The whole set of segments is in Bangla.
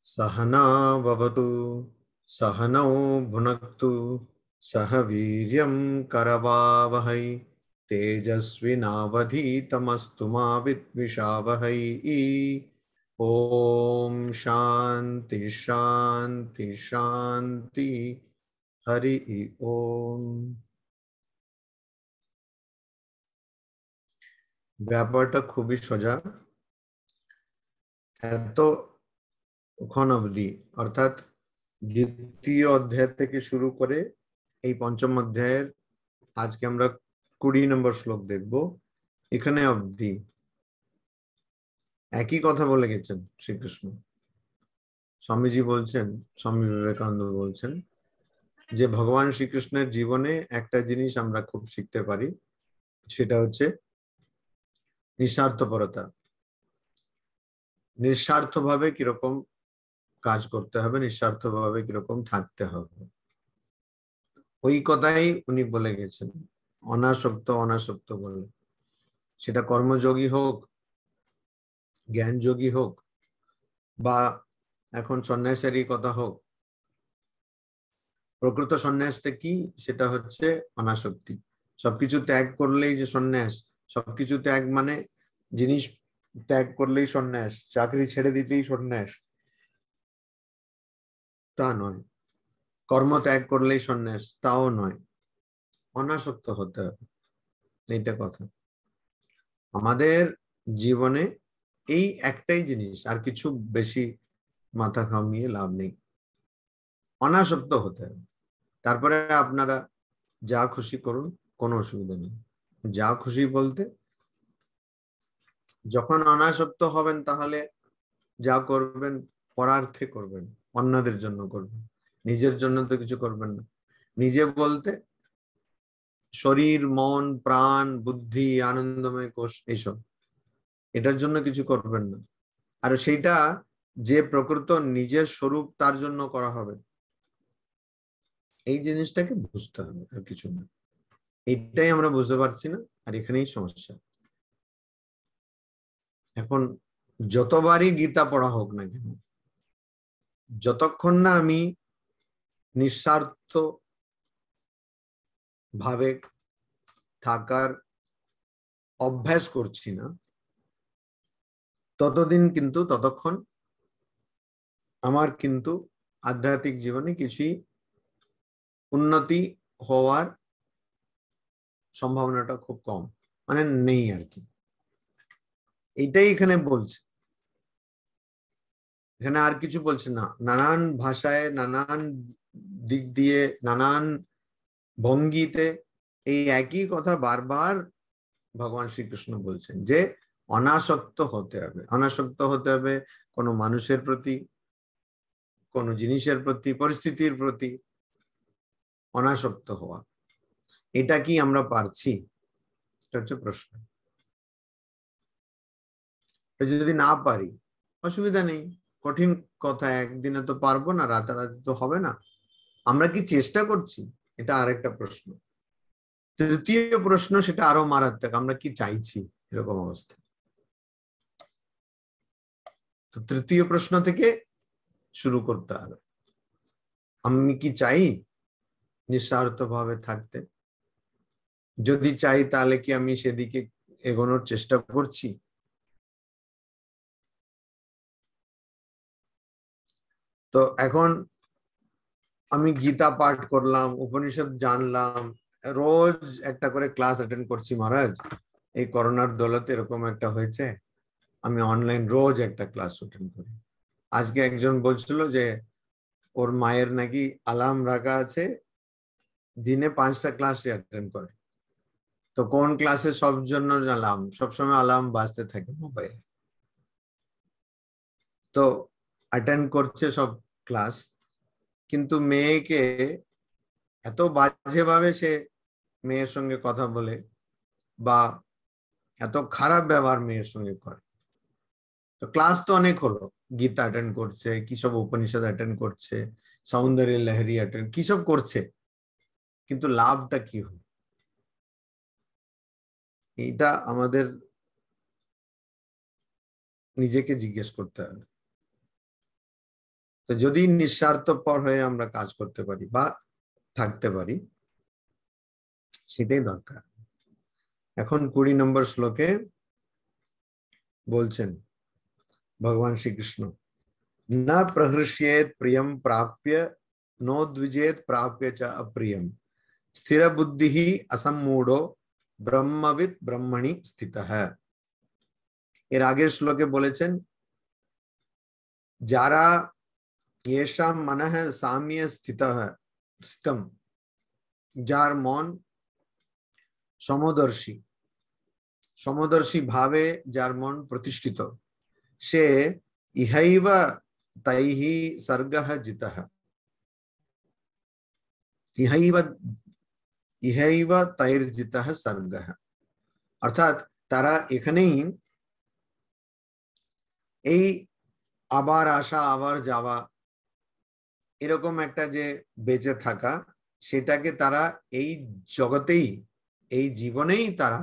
सहना भवतु सहनौ भुनक्तु सह वीर्यं करवावहै तेजस्विनावधीतमस्तु मा विद्विषावहै। ओम शांति शांति शांति। हरि ओम। ব্যাপারটা খুবই সোজা। এতক্ষণ অবধি অর্থাৎ দ্বিতীয় অধ্যায় থেকে শুরু করে এই পঞ্চম অধ্যায়ের আজকে আমরা 20 নম্বর শ্লোক দেখব। এখানে অবধি একই কথা বলে গেছেন শ্রীকৃষ্ণ। স্বামীজি বলছেন, স্বামী বিবেকানন্দ বলছেন যে ভগবান শ্রীকৃষ্ণের জীবনে একটা জিনিস আমরা খুব শিখতে পারি, সেটা হচ্ছে নিঃস্বার্থপরতা। নিঃস্বার্থভাবে কিরকম কাজ করতে হবে, নিঃস্বার্থভাবে কিরকম থাকতে হবে, ওই কথাই উনি বলে গেছেন। অনাসক্ত অনাসক্ত বলে, সেটা কর্মযোগী হোক, জ্ঞানযোগী হোক, বা এখন সন্ন্যাসেরই কথা হোক। প্রকৃত সন্ন্যাসটা কি? সেটা হচ্ছে অনাসক্তি। সবকিছু ত্যাগ করলেই যে সন্ন্যাস, সবকিছু ত্যাগ মানে জিনিস ত্যাগ করলেই সন্ন্যাস, চাকরি ছেড়ে দিতেই সন্ন্যাস, তা নয়। কর্ম ত্যাগ করলেই সন্ন্যাস, তাও নয়। অনাসক্ত হতে হবে, এইটা কথা। আমাদের জীবনে এই একটাই জিনিস, আর কিছু বেশি মাথা ঘামিয়ে লাভ নেই। অনাসক্ত হতে হবে। তারপরে আপনারা যা খুশি করুন, কোনো অসুবিধা নেই। যা খুশি বলতে, যখন অনাসক্ত হবেন তাহলে যা করবেন পরার্থে করবেন, অন্যদের জন্য করবেন, নিজের জন্য তো কিছু করবেন না। নিজে বলতে শরীর, মন, প্রাণ, বুদ্ধি, আনন্দময় কোষ, এইসব, এটার জন্য কিছু করবেন না। আর সেইটা যে প্রকৃত নিজের স্বরূপ, তার জন্য করা হবে, এই জিনিসটাকে বুঝতে হবে, আর কিছু না। এইটাই আমরা বুঝতে পারছি না, আর এখানেই সমস্যা। এখন যতবারই গীতা পড়া হোক না কেন, যতক্ষণ না আমি নিঃস্বার্থ ভাবে থাকার অভ্যাস করছি না, ততক্ষণ আমার কিন্তু আধ্যাত্মিক জীবনে কিছুই উন্নতি হওয়ার সম্ভাবনাটা খুব কম, মানে নেই আর কি। এইটাই এখানে বলছে। এখানে আর কিছু বলছে না। নানান ভাষায়, নানান দিক দিয়ে, নানান ভঙ্গিতে এই একই কথা বারবার ভগবান শ্রীকৃষ্ণ বলছেন যে অনাসক্ত হতে হবে। অনাসক্ত হতে হবে কোনো মানুষের প্রতি, কোনো জিনিসের প্রতি, পরিস্থিতির প্রতি অনাসক্ত হওয়া। এটা কি আমরা পারছি? এটা হচ্ছে প্রশ্ন। যদি না পারি, অসুবিধা নেই। কঠিন কথা, একদিনে তো পারবো না, রাতারাতি তো হবে না। আমরা কি চেষ্টা করছি? এটা আরেকটা প্রশ্ন। তৃতীয় প্রশ্ন, সেটা আরো মারাত্মক, আমরা কি চাইছি এরকম অবস্থা? তো তৃতীয় প্রশ্ন থেকে শুরু করতে হবে। আমি কি চাই নিঃস্বার্থ ভাবে থাকতে? যদি চাই, তাহলে কি আমি সেদিকে এগোনোর চেষ্টা করছি? তো এখন আমি গীতা পাঠ করলাম, উপনিষদ জানলাম, রোজ একটা করে ক্লাস অ্যাটেন্ড করছি মহারাজ। এই করোনার দৌলতে এরকম একটা হয়েছে, আমি অনলাইন রোজ একটা ক্লাস অ্যাটেন্ড করি। আজকে একজন বলছিল যে ওর মায়ের নাকি অ্যালার্ম রাখা আছে, দিনে 5টা ক্লাস অ্যাটেন্ড করে। তো কোন ক্লাসে সব জন্য অ্যালার্ম, সবসময় অ্যালার্ম বাজতে থাকে মোবাইলে। তো অ্যাটেন্ড করছে সব ক্লাস, কিন্তু মেয়েকে এত বাজেভাবে সে মেয়ের সঙ্গে কথা বলে, বা এত খারাপ ব্যবহার মেয়ের সঙ্গে করে। তো ক্লাস তো অনেক হলো, গীতা অ্যাটেন্ড করছে, কি সব উপনিষদ অ্যাটেন্ড করছে, সৌন্দর্য লহরী অ্যাটেন্ড, কি সব করছে, কিন্তু লাভটা কি হলো? এইটা আমাদের নিজেকে জিজ্ঞেস করতে হবে। তো যদি নিঃস্বার্থপর হয়ে আমরা কাজ করতে পারি বা থাকতে পারি, সেটাই দরকার। এখন 20 নম্বর শ্লোকে বলছেন ভগবান শ্রীকৃষ্ণ, না প্রহৃষ্যেত প্রিয়ম প্রাপ্য নোদ্বিজেত প্রাপ্য চ অপ্রিয়ম স্থির বুদ্ধিঃ অসম্মূঢ়ো ব্রহ্মবিদ ব্রহ্মণি স্থিতঃ। এর আগের শ্লোকে বলেছেন, যারা येषां मनः साम्ये स्थितम, যার মন সমদর্শী, সমদর্শী ভাবে যার মন প্রতিষ্ঠিত, সে ইহৈব তৈঃ সর্গঃ জিতঃ, ইহৈব তৈর্জিতঃ সর্গঃ। অর্থাৎ তারা এখানেই এই আবার আসা আবার যাওয়া, এরকম একটা যে বেঁচে থাকা, সেটাকে তারা এই জগতেই, এই জীবনেই তারা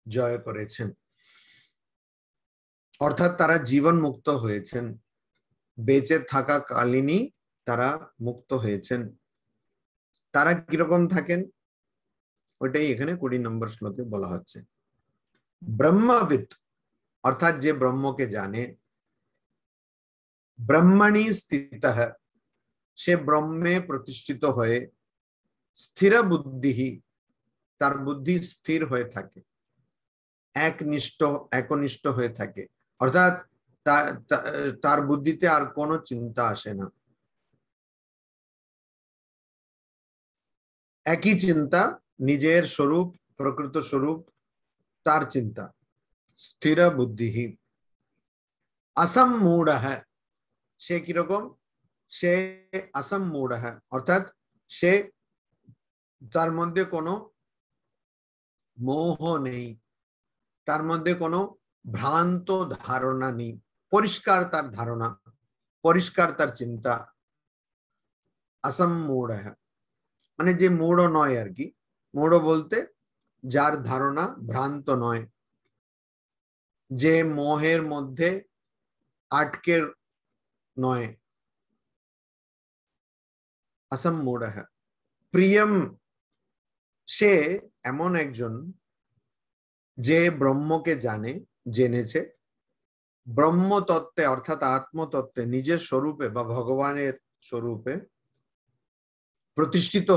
জয় করেছেন। অর্থাৎ তারা জীবন মুক্ত হয়েছেন, বেঁচে থাকা কালীনই তারা মুক্ত হয়েছেন। তারা কিরকম থাকেন ওইটাই এখানে 20 নম্বর শ্লোকে বলা হচ্ছে। ব্রহ্মবিদ অর্থাৎ যে ব্রহ্মকে জানে, ব্রহ্মণি স্থিতঃ সে ব্রহ্মে প্রতিষ্ঠিত হয়ে, স্থির বুদ্ধিঃ তার বুদ্ধি স্থির হয়ে থাকে, একনিষ্ঠ হয়ে থাকে। অর্থাৎ তার বুদ্ধিতে আর কোনো চিন্তা আসে না, একই চিন্তা, নিজের স্বরূপ, প্রকৃত স্বরূপ, তার চিন্তা। স্থির বুদ্ধিঃ অসম্মূঢ়ঃ সে কিরকম, সে অসম্মূঢ়ঃ অর্থাৎ সে, তার মধ্যে কোনো মোহ নেই, তার মধ্যে কোনো ভ্রান্ত ধারণা নেই, পরিষ্কার তার ধারণা, পরিষ্কার তার চিন্তা। অসম্মূঢ়ঃ মানে যে মূঢ় নয় আর কি, মূঢ় বলতে যার ধারণা ভ্রান্ত নয়, যে মোহের মধ্যে আটকে নয়। অসম্মূঢ়ঃ প্রিয়ম সে এমন একজন যে ব্রহ্মকে জানে, জেনেছে, ব্রহ্ম তত্ত্বে অর্থাৎ আত্মতত্ত্বে নিজের স্বরূপে বা ভগবানের স্বরূপে প্রতিষ্ঠিত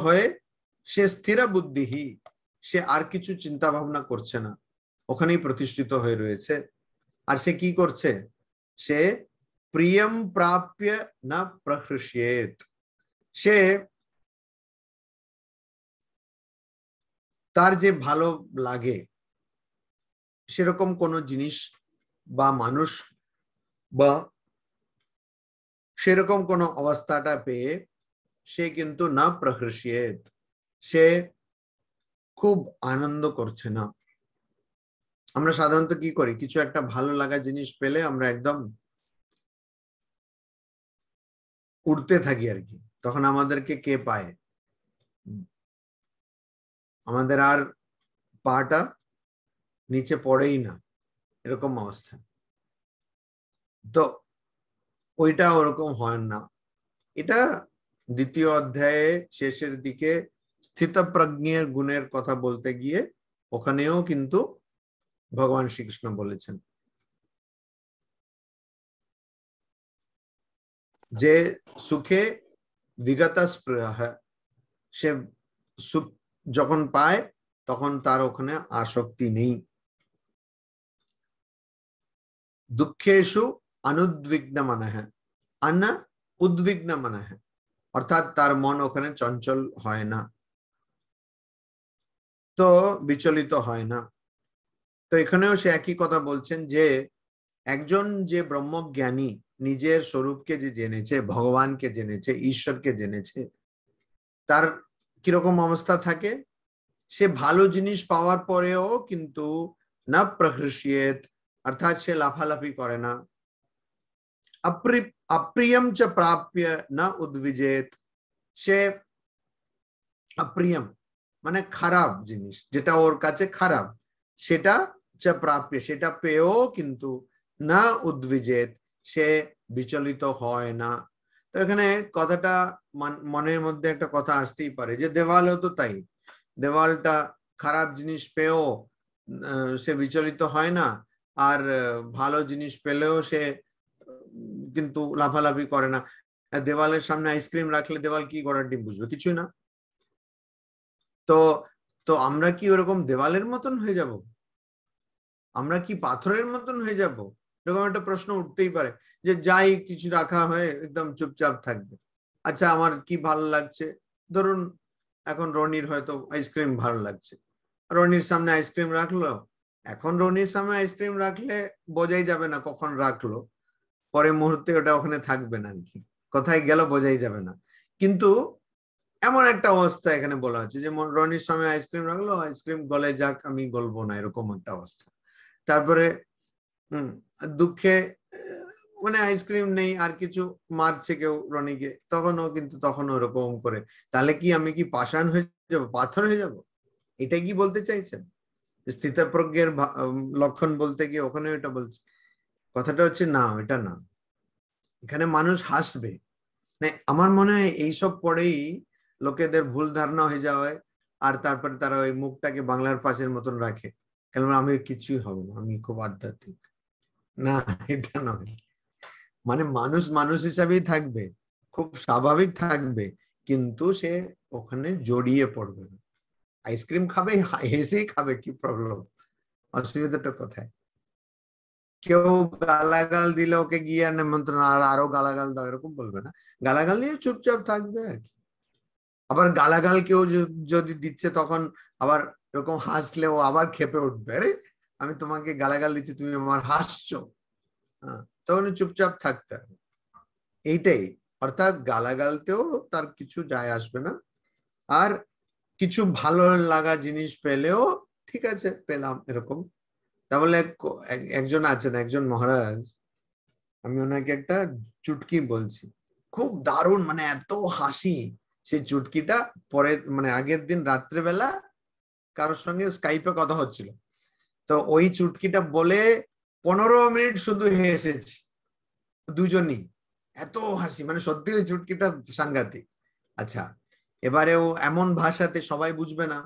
হয়ে সে স্থির বুদ্ধিঃ সে আর কিছু চিন্তা ভাবনা করছে না, ওখানেই প্রতিষ্ঠিত হয়ে রয়েছে। আর সে কি করছে, সে প্রিয়ম প্রাপ্য না প্রহৃষ্যেত, সে তার যে ভালো লাগে সেরকম কোনো জিনিস বা মানুষ বা সেরকম কোনো অবস্থাটা পেয়ে সে কিন্তু না প্রহৃষ্যেত, সে খুব আনন্দ করছে না। আমরা সাধারণত কি করি, কিছু একটা ভালো লাগা জিনিস পেলে আমরা একদম উড়তে থাকি আর কি, তখন আমাদেরকে কে পায়, আমাদের আর পাটা নিচে পড়েই না, এরকম অবস্থা। তো ওইটা ওরকম হয় না। এটা দ্বিতীয় অধ্যায়ে শেষের দিকে স্থিতপ্রজ্ঞের গুণের কথা বলতে গিয়ে ওখানেও কিন্তু ভগবান শ্রীকৃষ্ণ বলেছেন যে সুখে বিগত স্পৃহ, সে সুখ যখন পায় তখন তার ওখানে আসক্তি নেই। দুঃখেষু অনুদ্বিগ্ন মনঃ, উদ্বিগ্ন মনঃ অর্থাৎ তার মন ওখানে চঞ্চল হয় না, তো বিচলিত হয় না। তো এখানেও সে একই কথা বলছেন যে একজন যে ব্রহ্মজ্ঞানী, নিজের স্বরূপকে যে জেনেছে, ভগবানকে জেনেছে, ঈশ্বরকে জেনেছে, তার কিরকম অবস্থা থাকে, সে ভালো জিনিস পাওয়ার পরেও কিন্তু না প্রহৃষ্যেত অর্থাৎ সে লাফালাফি করে না, অপ্রিয়ম চ প্রাপ্য না উদ্বিজেত, সে অপ্রিয়ম মানে খারাপ জিনিস, যেটা ওর কাছে খারাপ, সেটা চ প্রাপ্য সেটা পেয়েও কিন্তু না উদ্বিজেত, সে বিচলিত হয় না। তো এখানে কথাটা মনের মধ্যে একটা কথা আসতেই পারে যে দেওয়ালও তো তাই, দেওয়ালটা খারাপ জিনিস পেয়েও সে বিচলিত হয় না, আর ভালো জিনিস পেলেও সে কিন্তু লাফালাফি করে না। দেওয়ালের সামনে আইসক্রিম রাখলে দেওয়াল কি করার ডিম বুঝবে? কিছুই না। তো তো আমরা কি ওরকম দেওয়ালের মতন হয়ে যাব? আমরা কি পাথরের মতন হয়ে যাব? এরকম একটা প্রশ্ন উঠতেই পারে যে যাই কিছু রাখা হয় একদম চুপচাপ থাকবে। আচ্ছা, আমার কি ভালো লাগছে, ধরুন এখন রনির হয়তো আইসক্রিম ভালো লাগছে, রনির সামনে আইসক্রিম রাখলো। এখন রনির সামনে আইসক্রিম রাখলে বোঝাই যাবে না কখন রাখলো, পরে মুহূর্তে ওটা ওখানে থাকবে না, আর কি কোথায় গেল বোঝাই যাবে না। কিন্তু এমন একটা অবস্থা এখানে বলা হচ্ছে যে রনির সামনে আইসক্রিম রাখলো, আইসক্রিম গলে যাক, আমি গলবো না, এরকম একটা অবস্থা। তারপরে দুঃখে মানে আইসক্রিম নেই, আর কিছু মারছে কেউ রনিকে, তখনও ওরকম করে। তাহলে কি আমি কি পাষাণ হয়ে যাব, পাথর হয়ে যাব? এটাই কি বলতে চাইছেন? স্থিতপ্রজ্ঞের লক্ষণ বলতে গিয়ে ওখানে এটা বলছে। কথাটা হচ্ছে না, এটা না। এখানে মানুষ হাসবে। আমার মনে হয় এইসব পরেই লোকেদের ভুল ধারণা হয়ে যাওয়ায়, আর তারপরে তারা ওই মুখটাকে বাংলার পাঁচের মতন রাখে, কেন আমি কিছুই হবে না, আমি খুব আধ্যাত্মিক। না, এটা নয়। মানে মানুষ মানুষ হিসাবেই থাকবে, খুব স্বাভাবিক থাকবে, কিন্তু সে ওখানে জড়িয়ে পড়বে না। আইসক্রিম খাবে, হেসেই খাবে, কি প্রবলেম? অসুবিধাটা কোথায়? কেউ গালাগাল দিলে ওকে গিয়ে নিমন্ত্রণ আর আরো গালাগাল দাও এরকম বলবে না, গালাগাল দিয়ে চুপচাপ থাকবে আর কি। আবার গালাগাল কেউ যদি দিচ্ছে তখন আবার এরকম হাসলে ও আবার খেপে উঠবে, আরে আমি তোমাকে গালাগাল দিচ্ছি, তুমি আমার হাসছো। তখন চুপচাপ থাকতে হবে, এইটাই। অর্থাৎ গালাগালতেও তার কিছু যায় আসবে না। আর কিছু ভালো লাগা জিনিস পেলেও ঠিক আছে, পেলাম, এরকম। তাহলে একজন আছেন, একজন মহারাজ, আমি ওনাকে একটা চুটকি বলছি, খুব দারুণ, মানে এত হাসি। সেই চুটকিটা পরে মানে আগের দিন রাত্রেবেলা কারোর সঙ্গে স্কাইপে কথা হচ্ছিল, তো ওই চুটকিটা বলে 15 মিনিট শুধু হেসেছি দুজনই, এত হাসি, মানে সত্যি ওই চুটকিটা সাংঘাতিক। আচ্ছা, এবারেও এমন ভাষাতে সবাই বুঝবে না,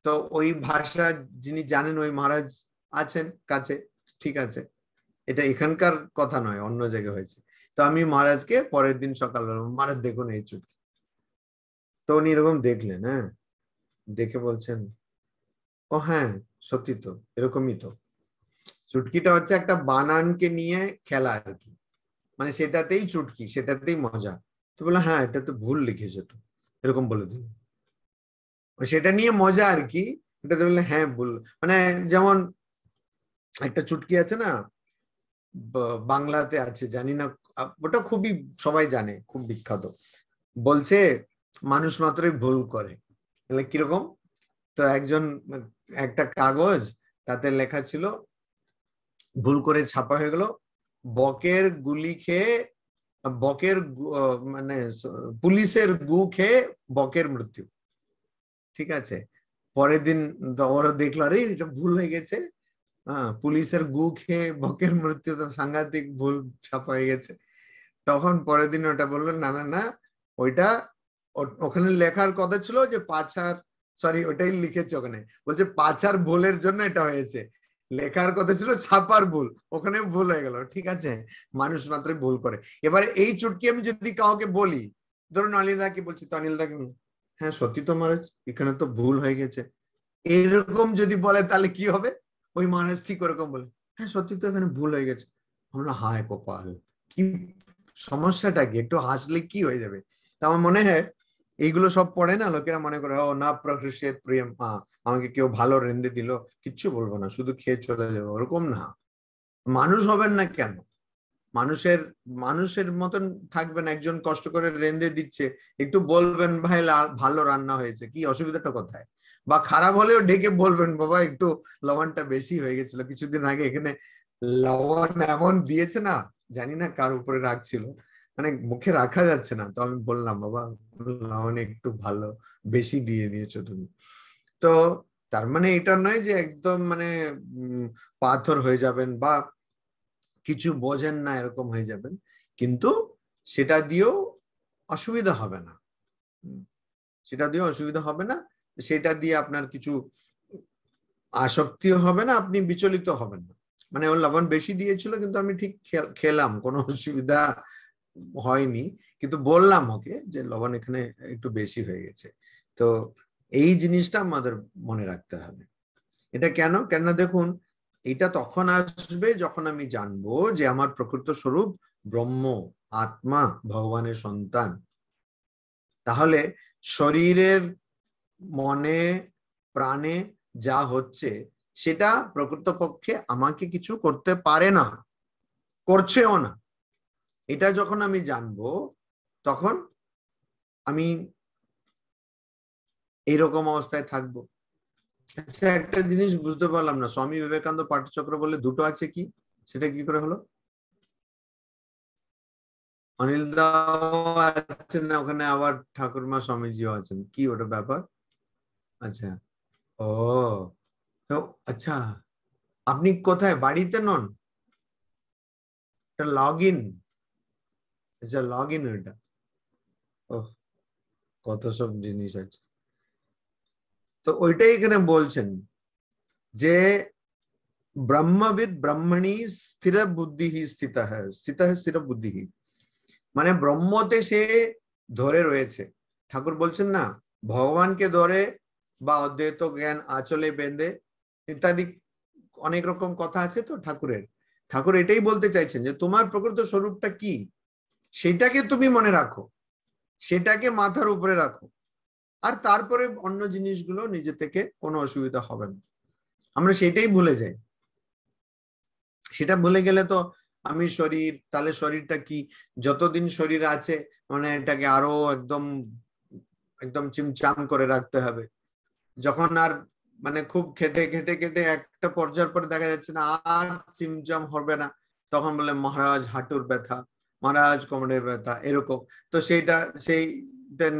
তো ওই ভাষা যিনি জানেন ওই মহারাজ আছেন কাছে, ঠিক আছে, এটা এখানকার কথা নয়, অন্য জায়গায় হয়েছে। তো আমি মহারাজকে পরের দিন সকালবেলা, মহারাজ দেখুন এই চুটকি। তো উনি এরকম দেখলেন, হ্যাঁ, দেখে বলছেন, ও হ্যাঁ, সত্যি তো, এরকমই তো। চুটকিটা হচ্ছে একটা বানানকে নিয়ে খেলা আর কি, মানে সেটাতেই চুটকি, সেটাতেই মজা। তো বললো হ্যাঁ, এটা তো ভুল লিখেছে তো, এরকম বলে দিল। সেটা নিয়ে মজা আর কি, এটাতে বললে হ্যাঁ ভুল। মানে যেমন একটা চুটকি আছে না, বাংলাতে আছে, জানি না, ওটা খুবই সবাই জানে, খুব বিখ্যাত। বলছে মানুষ মাত্রই ভুল করে, তাহলে কিরকম? তো একটা কাগজ, তাতে লেখা ছিল, ভুল করে ছাপা হয়ে গেল, বকের গুলি খেয়ে মানে পুলিশের গু খেয়ে বকের মৃত্যু। ঠিক আছে, পরের দিন ওরা দেখলো, আরে এটা ভুল হয়ে গেছে, পুলিশের গু খেয়ে বকের মৃত্যু, তো সাংঘাতিক ভুল ছাপা হয়ে গেছে। তখন পরের দিন ওটা বললো, না না না, ওইটা ওখানে লেখার কথা ছিল যে পাছার, সরি ওটাই লিখেছে ওখানে, বলছে পাছার ভুলের জন্য এটা হয়েছে, লেখার কথা ছিল ছাপার ভুল, ওখানে ভুল হয়ে গেল। ঠিক আছে, মানুষ মাত্রই ভুল করে। এবারে এই চুটকি আমি যদি কাউকে বলি, ধরুন অনিলদাকে বলছি, তো অনিলদাকে, হ্যাঁ সত্যি তো মহারাজ, এখানে তো ভুল হয়ে গেছে, এরকম যদি বলে তাহলে কি হবে? ওই মহারাজ ঠিক ওরকম বলে, হ্যাঁ সত্যি তো এখানে ভুল হয়ে গেছে। আমরা হায় কপাল, কি সমস্যাটা কি, একটু হাসলে কি হয়ে যাবে? তা আমার মনে হয় এইগুলো সব পড়ে না, লোকেরা মনে করে ও না প্রকৃষ্টের প্রেম, আমাকে কেউ ভালো রেঁধে দিল, কিচ্ছু বলবো না, শুধু খেয়ে চলে যাবো, ওরকম না। মানুষ হবেন না কেন? মানুষের মানুষের মতন থাকবেন, একজন কষ্ট করে রেঁধে দিচ্ছে, একটু বলবেন ভাই ভালো রান্না হয়েছে, কি অসুবিধাটা কোথায়? বা খারাপ হলেও ডেকে বলবেন, বাবা একটু লবণটা বেশি হয়ে গেছিল, কিছুদিন আগে এখানে লবণ এমন দিয়েছে না, জানি না কার উপরে রাখছিল, মানে মুখে রাখা যাচ্ছে না, তো আমি বললাম, বাবা লবণ একটু ভালো বেশি দিয়ে দিয়েছো তুমি। তো তার মানে এটা নয় যে একদম মানে পাথর হয়ে যাবেন, বা কিছু বোঝেন না এরকম হয়ে যাবেন, কিন্তু সেটা দিয়েও অসুবিধা হবে না, সেটা দিয়ে অসুবিধা হবে না, সেটা দিয়ে আপনার কিছু আসক্তিও হবে না, আপনি বিচলিত হবেন না। মানে ওর লবণ বেশি দিয়েছিল কিন্তু আমি ঠিক খেলাম, কোনো অসুবিধা হয়নি, কিন্তু বললাম ওকে যে লবণ এখানে একটু বেশি হয়ে গেছে। তো এই জিনিসটা আমাদের মনে রাখতে হবে। এটা কেন? কেন দেখুন, এটা তখন আসবে যখন আমি জানবো যে আমার প্রকৃত স্বরূপ ব্রহ্ম, আত্মা, ভগবানের সন্তান। তাহলে শরীরের, মনে, প্রাণে যা হচ্ছে সেটা প্রকৃতপক্ষে আমাকে কিছু করতে পারে না, করছেও না। এটা যখন আমি জানবো তখন আমি এইরকম অবস্থায় থাকবো। আচ্ছা, একটা জিনিস বুঝতে পারলাম না, স্বামী বিবেকানন্দ পাঠচক্র বলে দুটো আছে, কি সেটা কি করে হলো? অনিল দাও আছেন না ওখানে, আবার ঠাকুরমা স্বামীজিও আছেন, কি ওটা ব্যাপার? আচ্ছা, ও, তো আচ্ছা, আপনি কোথায়, বাড়িতে নন? লগ ইন, আচ্ছা লগ ইন ওইটা। ও, কত সব জিনিস আছে। তো ওইটাই এখানে বলছেন যে ব্রহ্মবিদ ব্রহ্মণী স্থির বুদ্ধি স্থিত স্থির বুদ্ধি, মানে ব্রহ্মতে সে ধরে রয়েছে। ঠাকুর বলছেন না, ভগবানকে ধরে বা অদ্বৈত জ্ঞান আঁচলে বেঁধে ইত্যাদি অনেক রকম কথা আছে। তো ঠাকুর এটাই বলতে চাইছেন যে তোমার প্রকৃত স্বরূপটা কি সেটাকে তুমি মনে রাখো, সেটাকে মাথার উপরে রাখো, আর তারপরে অন্য জিনিসগুলো নিজে থেকে কোনো অসুবিধা হবে না। আমরা সেটাই ভুলে যাই। সেটা ভুলে গেলে তো আমি শরীর, তাহলে শরীরটা কি, যতদিন শরীর আছে মানে এটাকে আরো একদম একদম চিমচাম করে রাখতে হবে। যখন আর মানে খুব খেটে খেটে খেটে একটা পর্যায়ের পরে দেখা যাচ্ছে না আর চিমচাম হবে না, তখন বলে মহারাজ হাঁটুর ব্যথা, মহারাজ কোমরের ব্যথা, এরকম। তো সেইটা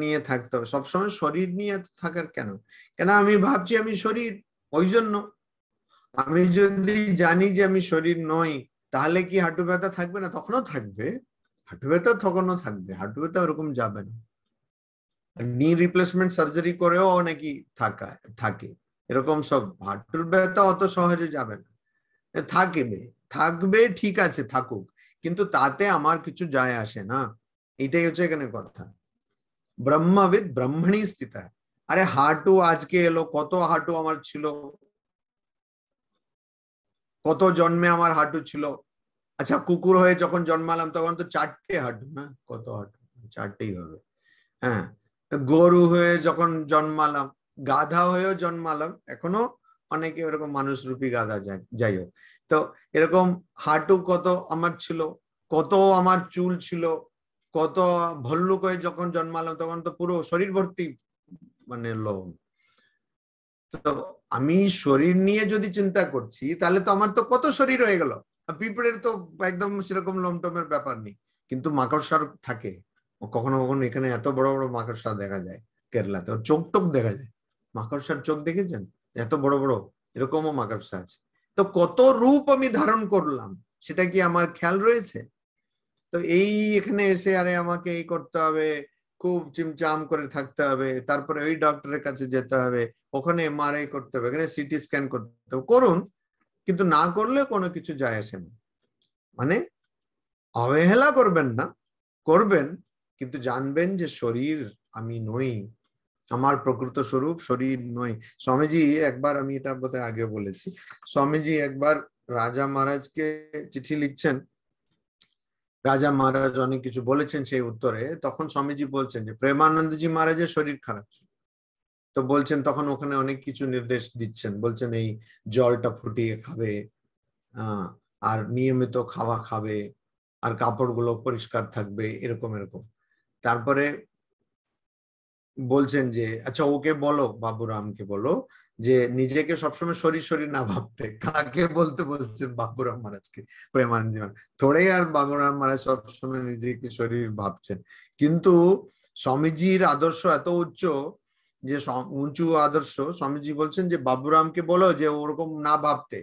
নিয়ে থাকতে হবে সবসময়। শরীর নিয়ে থাকার কেন? কেন আমি ভাবছি আমি শরীর, ওই জন্য। আমি যদি জানি যে আমি শরীর নই, তাহলে কি হাঁটু ব্যথা থাকবে না? তখনও থাকবে, হাঁটু ব্যথা তখনও থাকবে, হাঁটু ব্যথা ওরকম যাবে না। নি রিপ্লেসমেন্ট সার্জারি করেও অনেকেই থাকে এরকম সব, হাঁটুর ব্যথা অত সহজে যাবে না। থাকবে, থাকবে, ঠিক আছে থাকুক, কিন্তু তাতে আমার কিছু যায় আসে না। এটাই হচ্ছে এখানে কথা। ব্রহ্মবিদ ব্রহ্মণী স্থিত। আরে হাঁটু আজকে এলো, কত হাঁটু আমার ছিল, কত জন্মে আমার হাঁটু ছিল। আচ্ছা, কুকুর হয়ে যখন জন্মালাম তখন তো 4টে হাঁটু, না কত হাঁটু, 4টেই হবে। হ্যাঁ, গরু হয়ে যখন জন্মালাম, গাধা হয়েও জন্মালাম, এখনো অনেকে এরকম মানুষ রূপী গাধা যায়, যাই হোক। তো এরকম হাঁটু কত আমার ছিল, কত আমার চুল ছিল, কত ভল্লুক হয়ে যখন জন্মালাম তখন তো পুরো শরীর ভর্তি মানে লোম। তো আমি শরীর নিয়ে যদি চিন্তা করছি তাহলে তো আমার তো কত শরীর হয়ে গেল। পিঁপড়ের তো একদম সেরকম লোমটোমের ব্যাপার নেই, কিন্তু মাকড়সার থাকে। কখনো কখনো এখানে এত বড় বড় মাকড়সা দেখা যায়, কেরালাতে ওর চোখ টোক দেখা যায়। মাকড়সার চোখ দেখেছেন? এত বড় বড় এরকমও মাকড়সা আছে। তো কত রূপ আমি ধারণ করলাম, সেটা কি আমার খেয়াল রয়েছে? তো এই এখানে এসে আরে আমাকে এই করতে হবে, খুব চিমচাম করে থাকতে হবে, তারপরে ওই ডক্টরের কাছে যেতে হবে, ওখানে এমআরআই করতে হবে, এখানে সিটি স্ক্যান করতে হবে, করুন, কিন্তু না করলে কোনো কিছু যায় আসে না। মানে অবহেলা করবেন না, করবেন, কিন্তু জানবেন যে শরীর আমি নই, আমার প্রকৃত স্বরূপ শরীর নই। স্বামীজি একবার, আমি এটা বোধহয় আগে বলেছি, স্বামীজি একবার রাজা মহারাজকে চিঠি লিখছেন, রাজা মহারাজ অনেক কিছু বলেছেন সেই উত্তরে, তখন স্বামীজি বলছেন যে প্রেমানন্দজি মহারাজের শরীর খারাপ ছিল। তো বলছেন তখন ওখানে অনেক কিছু নির্দেশ দিচ্ছেন, বলছেন এই জলটা ফুটিয়ে খাবে, আর নিয়মিত খাওয়া খাবে, আর কাপড়গুলো পরিষ্কার থাকবে, এরকম এরকম। তারপরে বলছেন যে আচ্ছা ওকে বলো, বাবুরামকে বলো যে নিজেকে সবসময় শরীর শরীর না ভাবতে। কাকে বলতে বলছেন? বাবুরাম মহারাজকে, প্রেমানন্দজি মহারাজ থোড়ে আর বাবুরাম মহারাজ সবসময় নিজেকে শরীর ভাবছেন। কিন্তু স্বামীজির আদর্শ এত উচ্চ, যে উঁচু আদর্শ, স্বামীজি বলছেন যে বাবুরামকে বলো যে ওরকম না ভাবতে,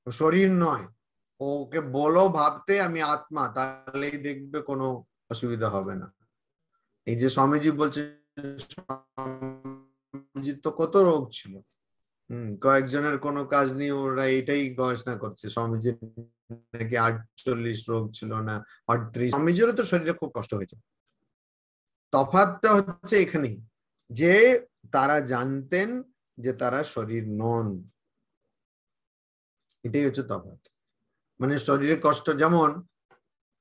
শরীর নয়। ওকে বলো ভাবতে আমি আত্মা, তাহলেই দেখবে কোনো অসুবিধা হবে না। এই যে স্বামীজি বলছে, স্বামীজির তো কত রোগ ছিল, কয়েকজনের কোনো কাজ নিয়ে ওরা এটাই গবেষণা করছে, স্বামীজির নাকি 48 রোগ ছিল না 38, স্বামীজিরও তো শরীরে খুব কষ্ট হয়েছে। তফাৎটা হচ্ছে এখানেই, যে তারা জানতেন যে তারা শরীর নন, এটাই হচ্ছে তফাৎ। মানে শরীরে কষ্ট, যেমন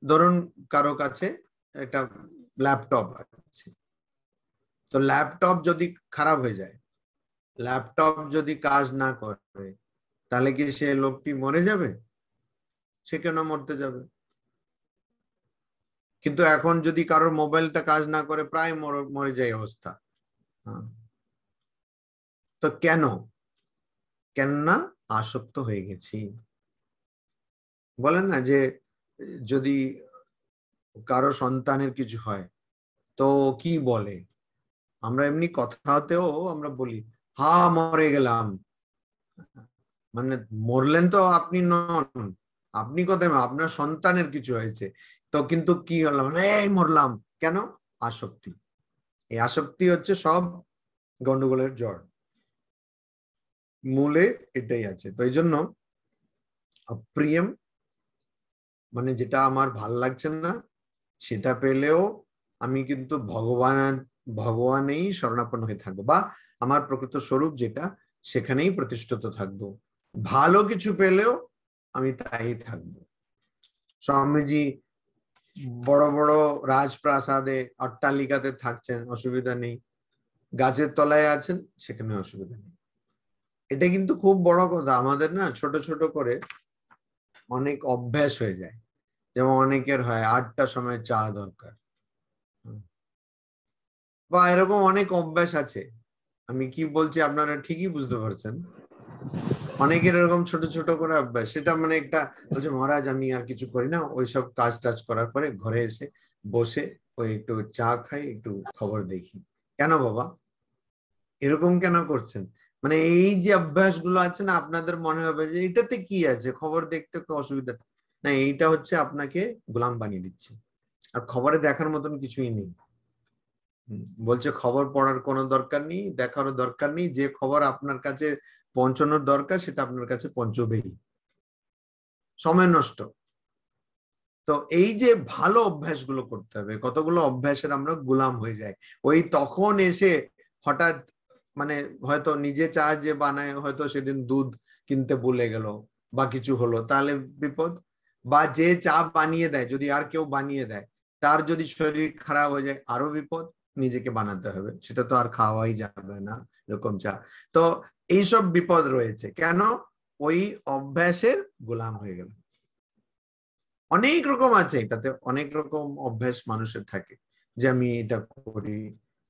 ধরুন কারো কাছে একটা ল্যাপটপ আছে, তো ল্যাপটপ যদি খারাপ হয়ে যায়, ল্যাপটপ যদি কাজ না করে, তাহলে কি সে লোকটি মরে যাবে? সে কেন মরতে যাবে? কিন্তু এখন যদি কারোর মোবাইলটা কাজ না করে, প্রায় মরে যায় অবস্থা। হ্যাঁ। তো কেন? কেননা আসক্ত হয়ে গেছি। বলেন না যে যদি কারো সন্তানের কিছু হয় তো কি বলে, আমরা এমনি কথাতেও আমরা বলি, হা মরে গেলাম, মানে মরলেন তো আপনি নন, আপনি কোথায়, আপনার সন্তানের কিছু হয়েছে তো, কিন্তু কি হলো, মানে এই মরলাম কেন? আসক্তি। এই আসক্তি হচ্ছে সব গন্ডগোলের জড়, মূলে এটাই আছে। তো এই জন্য অপ্রিয়ম মানে যেটা আমার ভাল লাগছে না, সেটা পেলেও আমি কিন্তু ভগবানেই শরণাপন্ন হয়ে থাকবো, বা আমার প্রকৃত স্বরূপ যেটা, সেখানেই প্রতিষ্ঠিত থাকবো। ভালো কিছু পেলেও আমি তাই থাকবো। স্বামীজি বড় বড় রাজপ্রাসাদে অট্টালিকাতে থাকছেন, অসুবিধা নেই, গাছের তলায় আছেন, সেখানে অসুবিধা নেই। এটা কিন্তু খুব বড় কথা। আমাদের না ছোট ছোট করে অনেক অভ্যাস হয়ে যায়, যেমন অনেকের হয় 8টার সময় চা দরকার, বা এরকম অনেক অভ্যাস আছে। আমি কি বলছি আপনারা ঠিকই বুঝতে পারছেন। অনেকের এরকম ছোট ছোট করে অভ্যাস, সেটা মানে একটা বলছে, মহারাজ আমি আর কিছু করি না, ওইসব কাজ টাজ করার পরে ঘরে এসে বসে ওই একটু চা খাই, একটু খবর দেখি। কেন বাবা এরকম কেন করছেন? মানে এই যে অভ্যাসগুলো আছে না, আপনাদের মনে হবে যে এটাতে কি আছে, খবর দেখতে তো অসুবিধা না, এইটা হচ্ছে আপনাকে গোলাম বানিয়ে দিচ্ছে। আর খবরে দেখার মতন কিছুই নেই। বলছে খবর পড়ার কোনো দরকার নেই, দেখারও দরকার নেই, যে খবর আপনার কাছে পৌঁছানোর দরকার সেটা আপনার কাছে পৌঁছবেই, সময় নষ্ট। তো এই যে ভালো অভ্যাসগুলো করতে হবে, কতগুলো অভ্যাসের আমরা গোলাম হয়ে যাই। ওই তখন এসে হঠাৎ মানে হয়তো নিজে চা যে বানায়, হয়তো সেদিন দুধ কিনতে ভুলে গেল বা কিছু হলো, তাহলে বিপদ। বা যে চা বানিয়ে দেয়, যদি আর কেউ বানিয়ে দেয়, তার যদি শরীর খারাপ হয়ে যায়, আরো বিপদ। নিজেকে বানাতে হবে, সেটা তো আর খাওয়াই যাবে না এরকম চা। তো এইসব বিপদ রয়েছে কেন? ওই অভ্যাসের গোলাম হয়ে গেল। অনেক রকম আছে, এটাতে অনেক রকম অভ্যাস মানুষের থাকে, যে আমি এটা করি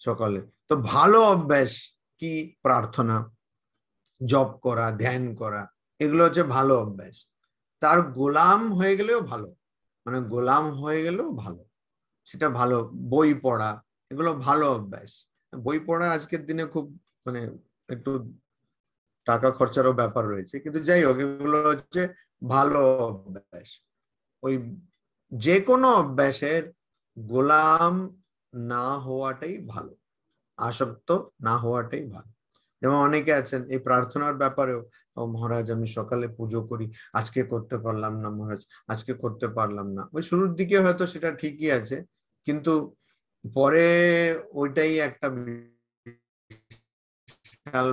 সকালে। তো ভালো অভ্যাস কি? প্রার্থনা, জপ করা, ধ্যান করা, এগুলো হচ্ছে ভালো অভ্যাস। তার গোলাম হয়ে গেলেও ভালো, মানে গোলাম হয়ে গেলেও ভালো, সেটা ভালো। বই পড়া, এগুলো ভালো অভ্যাস। বই পড়া আজকের দিনে খুব মানে একটু টাকা খরচারও ব্যাপার রয়েছে, কিন্তু যাই হোক, এগুলো হচ্ছে ভালো অভ্যাস। ওই যে কোনো অভ্যাসের গোলাম না হওয়াটাই ভালো, আসক্ত না হওয়াটাই ভালো। যেমন অনেকে আছেন এই প্রার্থনার ব্যাপারেও, ও মহারাজ আমি সকালে পুজো করি, আজকে করতে পারলাম না মহারাজ, আজকে করতে পারলাম না। ওই শুরুর দিকে হয়তো সেটা ঠিকই আছে, কিন্তু পরে ওইটাই একটা বিশাল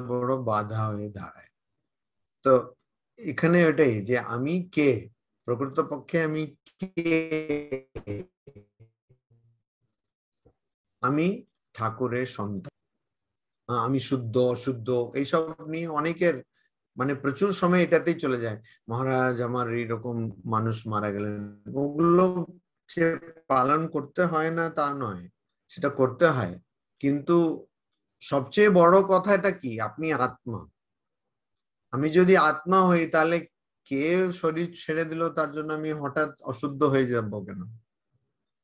বড় বাধা হয়ে দাঁড়ায়। তো এখানে ওটাই যে আমি কে, প্রকৃতপক্ষে আমি কে, আমি ঠাকুরের সন্তান। আমি শুদ্ধ অশুদ্ধ এইসব নিয়ে অনেকের মানে প্রচুর সময় এটাতেই চলে যায়। মহারাজ আমার এইরকম মানুষ মারা গেলেন, ওগুলো সে পালন করতে হয় না তা নয়, সেটা করতে হয়। কিন্তু সবচেয়ে বড় কথাটা কি? আপনি আত্মা। আমি যদি আত্মা হই, তাহলে কে শরীর ছেড়ে দিল তার জন্য আমি হঠাৎ অশুদ্ধ হয়ে যাবো কেন?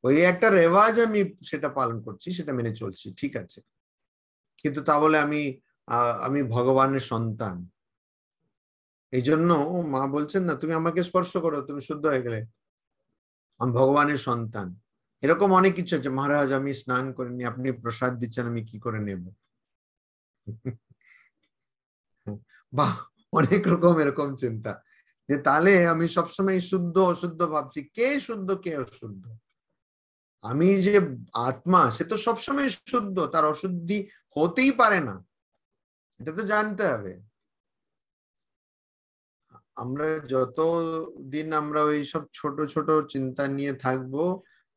ওই একটা রেওয়াজ, আমি সেটা পালন করছি, সেটা মেনে চলছি, ঠিক আছে, কিন্তু তা বলে আমি ভগবানের সন্তান, এই জন্য মা বলছেন না, তুমি আমাকে স্পর্শ করো, তুমি শুদ্ধ হয়ে গেলে, আমি ভগবানের সন্তান। এরকম অনেক কিছু আছে, মহারাজ আমি স্নান করিনি, আপনি প্রসাদ দিচ্ছেন, আমি কি করে নেব? বাহ, অনেক রকম এরকম চিন্তা, যে তাহলে আমি সবসময় শুদ্ধ অশুদ্ধ ভাবছি, কে শুদ্ধ কে অশুদ্ধ? আমি যে আত্মা, সে তো সবসময় শুদ্ধ, তার অশুদ্ধি হতেই পারে না, এটা তো জানতে হবে। আমরা যত দিন আমরা ওই সব ছোট ছোট চিন্তা নিয়ে থাকবো,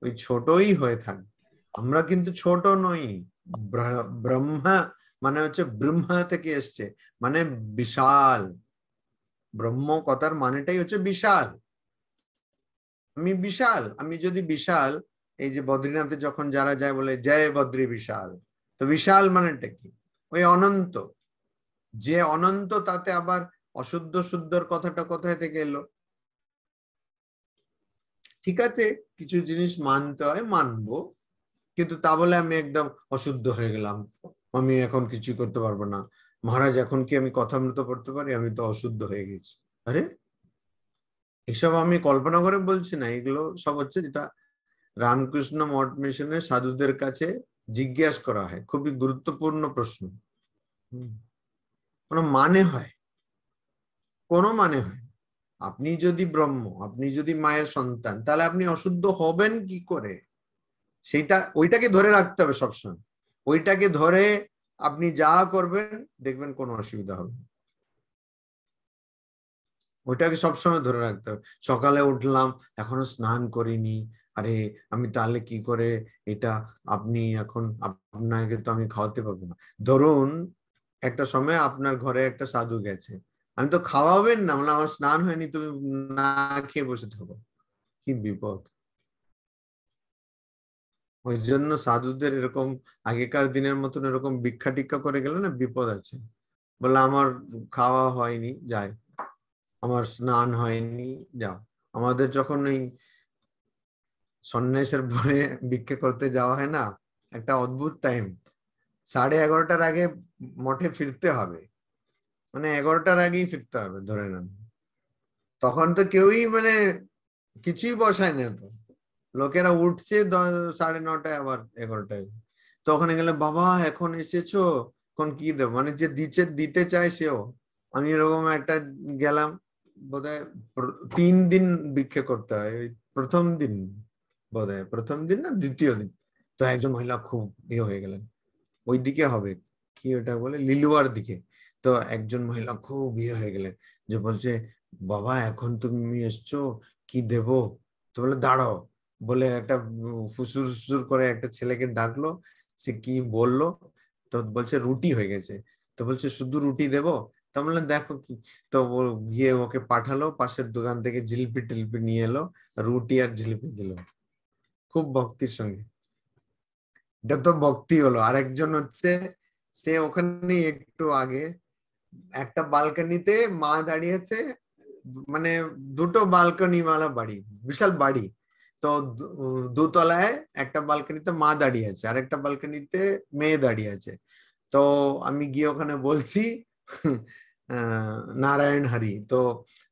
ওই ছোটই হয়ে থাকবে। আমরা কিন্তু ছোট নই। ব্রহ্মা মানে হচ্ছে ব্রহ্মা থেকে এসছে, মানে বিশাল। ব্রহ্ম কথার মানেটাই হচ্ছে বিশাল। আমি বিশাল, আমি যদি বিশাল, এই যে বদ্রীনাথে যখন যারা যায় বলে জয় বদ্রী বিশাল, তো বিশাল মানেটা কি? ওই অনন্ত। যে অনন্ত, তাতে আবার অশুদ্ধ শুদ্ধর কথাটা কোথায় থেকে এলো? ঠিক আছে, কিছু জিনিস মানতে হয়, মানবো, কিন্তু তা বলে আমি একদম অশুদ্ধ হয়ে গেলাম, আমি এখন কিছু করতে পারবো না, মহারাজ এখন কি আমি কথামৃত পড়তে পারি, আমি তো অশুদ্ধ হয়ে গেছি। আরে, এসব আমি কল্পনা করে বলছি না, এগুলো সব হচ্ছে যেটা রামকৃষ্ণ মঠ মিশনের সাধুদের কাছে জিজ্ঞাসা করা হয়, খুবই গুরুত্বপূর্ণ প্রশ্ন। কোনো মানে হয়? কোনো মানে হয়? আপনি যদি ব্রহ্ম, আপনি যদি মায়ের সন্তান, তাহলে আপনি অশুদ্ধ হবেন কি করে? সেটা, ওইটাকে ধরে রাখতে হবে সবসময়। ওইটাকে ধরে আপনি যা করবেন দেখবেন কোনো অসুবিধা হবে না। ওইটাকে সবসময় ধরে রাখতে হবে। সকালে উঠলাম, এখনো স্নান করিনি, আরে আমি তাহলে কি করে এটা, আপনি এখন, আপনাকে তো আমি খাওয়াতে পারবো না। ধরুন একটা সময় আপনার ঘরে একটা সাধু গেছে, আমি তো খাওয়াবেন না, মানে আমার স্নান হয়নি, তুমি না খেয়ে বসে থাকো, কি বিপদ। ওই জন্য সাধুদের এরকম আগেকার দিনের মতন এরকম ভিক্ষা টিক্ষা করে গেলে না বিপদ আছে। বলে আমার খাওয়া হয়নি, যাই, আমার স্নান হয়নি, যাও। আমাদের যখন ওই সন্ন্যাসের পরে ভিক্ষা করতে যাওয়া হয় না, একটা অদ্ভুত টাইম, 11:30টার আগে মঠে ফিরতে হবে, মানে 11টার আগেই ফিরতে হবে ধরে নেন। তখন তো কেউই মানে কিছুই বসায় না, তো লোকেরা উঠছে 9:30, আবার 11টায়। তো ওখানে গেলে, বাবা এখন এসেছো, এখন কি দেবো, মানে যে দিচ্ছে দিতে চায় সেও। আমি এরকম একটা গেলাম, বোধহয় 3 দিন ভিক্ষে করতে হয়, ওই প্রথম দিন, বোধহয় প্রথম দিন না দ্বিতীয় দিন। তো একজন মহিলা খুব ইয়ে হয়ে গেলেন, ওইদিকে হবে, কি ওটা বলে, লিলুয়ার দিকে। তো একজন মহিলা খুব ইয়ে হয়ে গেলেন, যে বলছে, বাবা এখন তুমি এসছো, কি দেব? তো বলে দাঁড়াও, বলে একটা ফুসুর ফুসুর করে একটা ছেলেকে ডাকলো, সে কি বললো, তো বলছে রুটি হয়ে গেছে। তো বলছে শুধু রুটি দেবো? তো বললেন দেখো কি। তো ও গিয়ে ওকে পাঠালো, পাশের দোকান থেকে জিলিপি টিলিপি নিয়ে এলো, রুটি আর জিলিপি দিল, খুব ভক্তির সঙ্গে। এটা তো ভক্তি হলো। আরেকজন হচ্ছে, সে ওখানে একটু আগে একটা বালকনিতে মা দাঁড়িয়েছে, মানে দুটো বালকনি মালা বাড়ি, বিশাল বাড়ি। তো দোতলায় একটা বালকনিতে মা দাঁড়িয়ে আছে, আর একটা বালকনিতে মেয়ে দাঁড়িয়ে আছে। তো আমি গিয়ে ওখানে বলছি নারায়ণ হরি। তো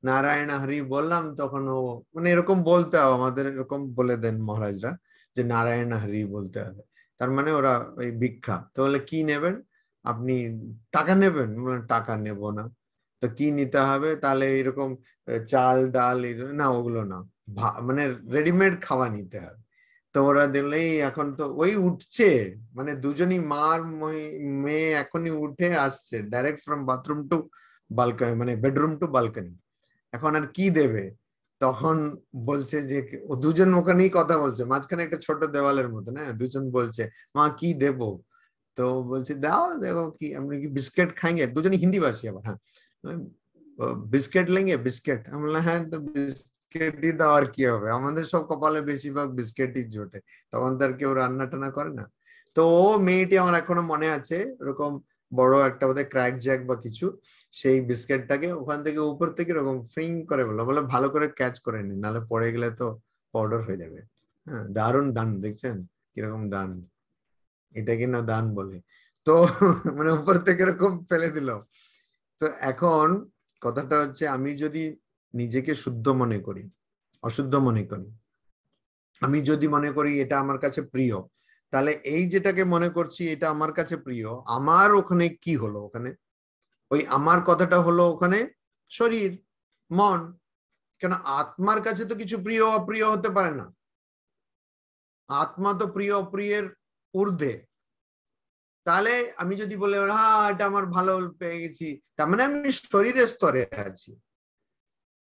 নারায়ণ হরি বললাম, তখন ও মানে এরকম বলতে হবে, আমাদের এরকম বলে দেন মহারাজরা, যে নারায়ণ হরি বলতে হবে। তার মানে ওরা ওই ভিক্ষা। তো বলে কি নেবেন আপনি, টাকা নেবেন? বললাম টাকা নেব না। তো কি নিতে হবে তাহলে? এরকম চাল ডাল না, ওগুলো না, মানে রেডিমেড খাওয়া নিতে হবে। তো ওরা দেখলেই, এখন তো ওই উঠছে, মানে দুজনই মার মেয়ে এখনই উঠে আসছে, direct from bathroom two balcony, মানে বেডরুম টু বালকনি। এখন আর কি দেবে? তখন বলছে যে, ও দুজন ওখানেই কথা বলছে, মাঝখানে একটা ছোট দেওয়ালের মতো না, দুজন বলছে মা কি দেবো? তো বলছে দাও, দেখো কি, আমরা কি বিস্কিট খাएंगे? দুজনই হিন্দি ভাষী আবার, হ্যাঁ। বিস্কিট লেঙ্গে, বিস্কিট। আমি বললাম হ্যাঁ, তো বিস্কিটই দাও, আর কি হবে, আমাদের সব কপালে বেশিরভাগ বিস্কিটই জোটে, তখন তার কেউ রান্না টান্না করে না। তো ও মেয়েটি আমার এখনো মনে আছে, এরকম বড় একটা বোধহয় ক্র্যাক জ্যাক বা কিছু, সেই বিস্কিটটাকে ওখান থেকে উপর থেকে এরকম ফিং করে বললো, বলে ভালো করে ক্যাচ করে নি, নাহলে পড়ে গেলে তো পাউডার হয়ে যাবে। হ্যাঁ, দারুণ দান, দেখছেন কিরকম দান, এটা কিনা দান বলে। তো মানে উপর থেকে এরকম ফেলে দিল। তো এখন কথাটা হচ্ছে আমি যদি নিজেকে শুদ্ধ মনে করি, অশুদ্ধ মনে করি, আমি যদি মনে করি এটা আমার কাছে প্রিয়, তাহলে এই যেটাকে মনে করছি এটা আমার কাছে প্রিয়, আমার ওখানে কি হলো? ওখানে ওই আমার কথাটা হলো ওখানে শরীর, মন। কেন আত্মার কাছে তো কিছু প্রিয় অপ্রিয় হতে পারে না। আত্মা তো প্রিয় অপ্রিয়ের ঊর্ধ্বে। তাহলে আমি যদি বলে হ্যাঁ এটা আমার ভালো পেয়ে গেছি, তার মানে আমি শরীরের স্তরে আছি।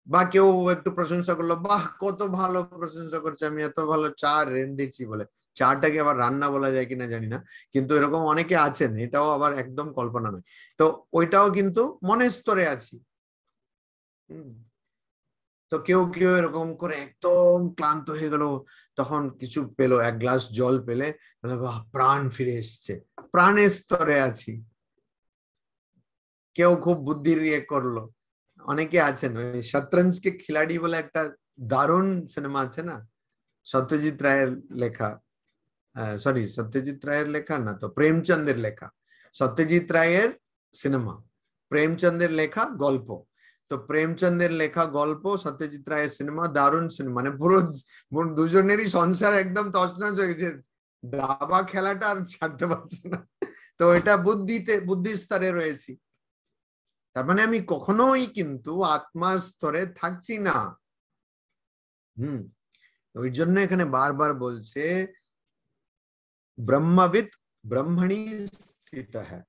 বা কেউ একটু প্রশংসা করলো, বাহ কত ভালো প্রশংসা করছে, আমি এত ভালো চা রেঁধেছি বলে। চাটাকে আবার রান্না বলা যায় কিনা জানি না, কিন্তু এরকম অনেকে আছেন, এটাও আবার একদম কল্পনা নয়। তো ওইটাও কিন্তু মনের স্তরে আছি। তো কেউ কেউ এরকম করে একদম ক্লান্ত হয়ে গেল, তখন কিছু পেলো, এক গ্লাস জল পেলে, বাহ প্রাণ ফিরে এসছে, প্রাণের স্তরে আছি। কেউ খুব বুদ্ধির ইয়ে করলো, অনেকে আছেন ওই শতরঞ্জ কে খিলাড়ি বলে একটা দারুণ সিনেমা আছে না, সত্যজিৎ রায়ের লেখা, সরি সত্যজিৎ রায়ের লেখা না তো, প্রেমচন্দের লেখা। সত্যজিৎ রায়ের সিনেমা, প্রেমচন্দের লেখা গল্প। তো প্রেমচন্দের লেখা গল্প, সত্যজিৎ রায়ের সিনেমা, দারুণ সিনেমা, মানে পুরো দুজনেরই সংসার একদম তছনছ হয়ে গেছে, দাবা খেলাটা আর ছাড়তে পারছে না। তো এটা বুদ্ধির স্তরে রয়েছি, তার মানে আমি কখনোই কিন্তু আত্মার স্তরে থাকছি না। ওই জন্য এখানে বারবার বলছে ব্রহ্মবিদ ব্রহ্মণি স্থিত হ্যায়,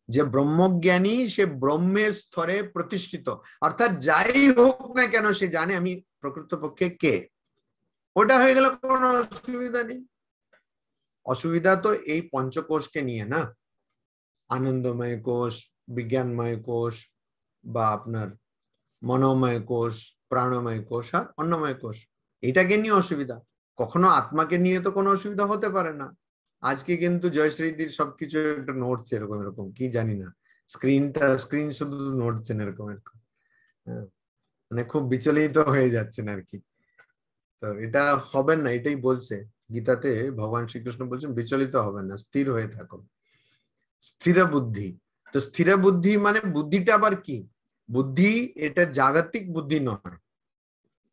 যে ব্রহ্মজ্ঞানী সে ব্রহ্মের স্তরে প্রতিষ্ঠিত। অর্থাৎ যাই হোক না কেন সে জানে আমি প্রকৃতপক্ষে কে। ওটা হয়ে গেল, কোনো অসুবিধা নেই। অসুবিধা তো এই পঞ্চকোষকে নিয়ে না, আনন্দময় কোষ, বিজ্ঞানময় কোষ, বা আপনার মনোময় কোষ, প্রাণময় কোষ আর অন্নময় কোষ, এটাকে নিয়ে অসুবিধা। কখনো আত্মাকে নিয়ে তো কোনো অসুবিধা হতে পারে না। আজকে কিন্তু জয়শ্রীদির সবকিছু একটা নড়ছে এরকম এরকম, কি জানি না, স্ক্রিন শুধু নড়ছেন এরকম এরকম, মানে খুব বিচলিত হয়ে যাচ্ছেন আর কি। তো এটা হবেন না, এটাই বলছে গীতাতে ভগবান শ্রীকৃষ্ণ বলছেন বিচলিত হবেন না, স্থির হয়ে থাকুন, স্থির বুদ্ধি। তো স্থির বুদ্ধি মানে বুদ্ধিটা আবার কি? বুদ্ধি এটা জাগতিক বুদ্ধি নয়,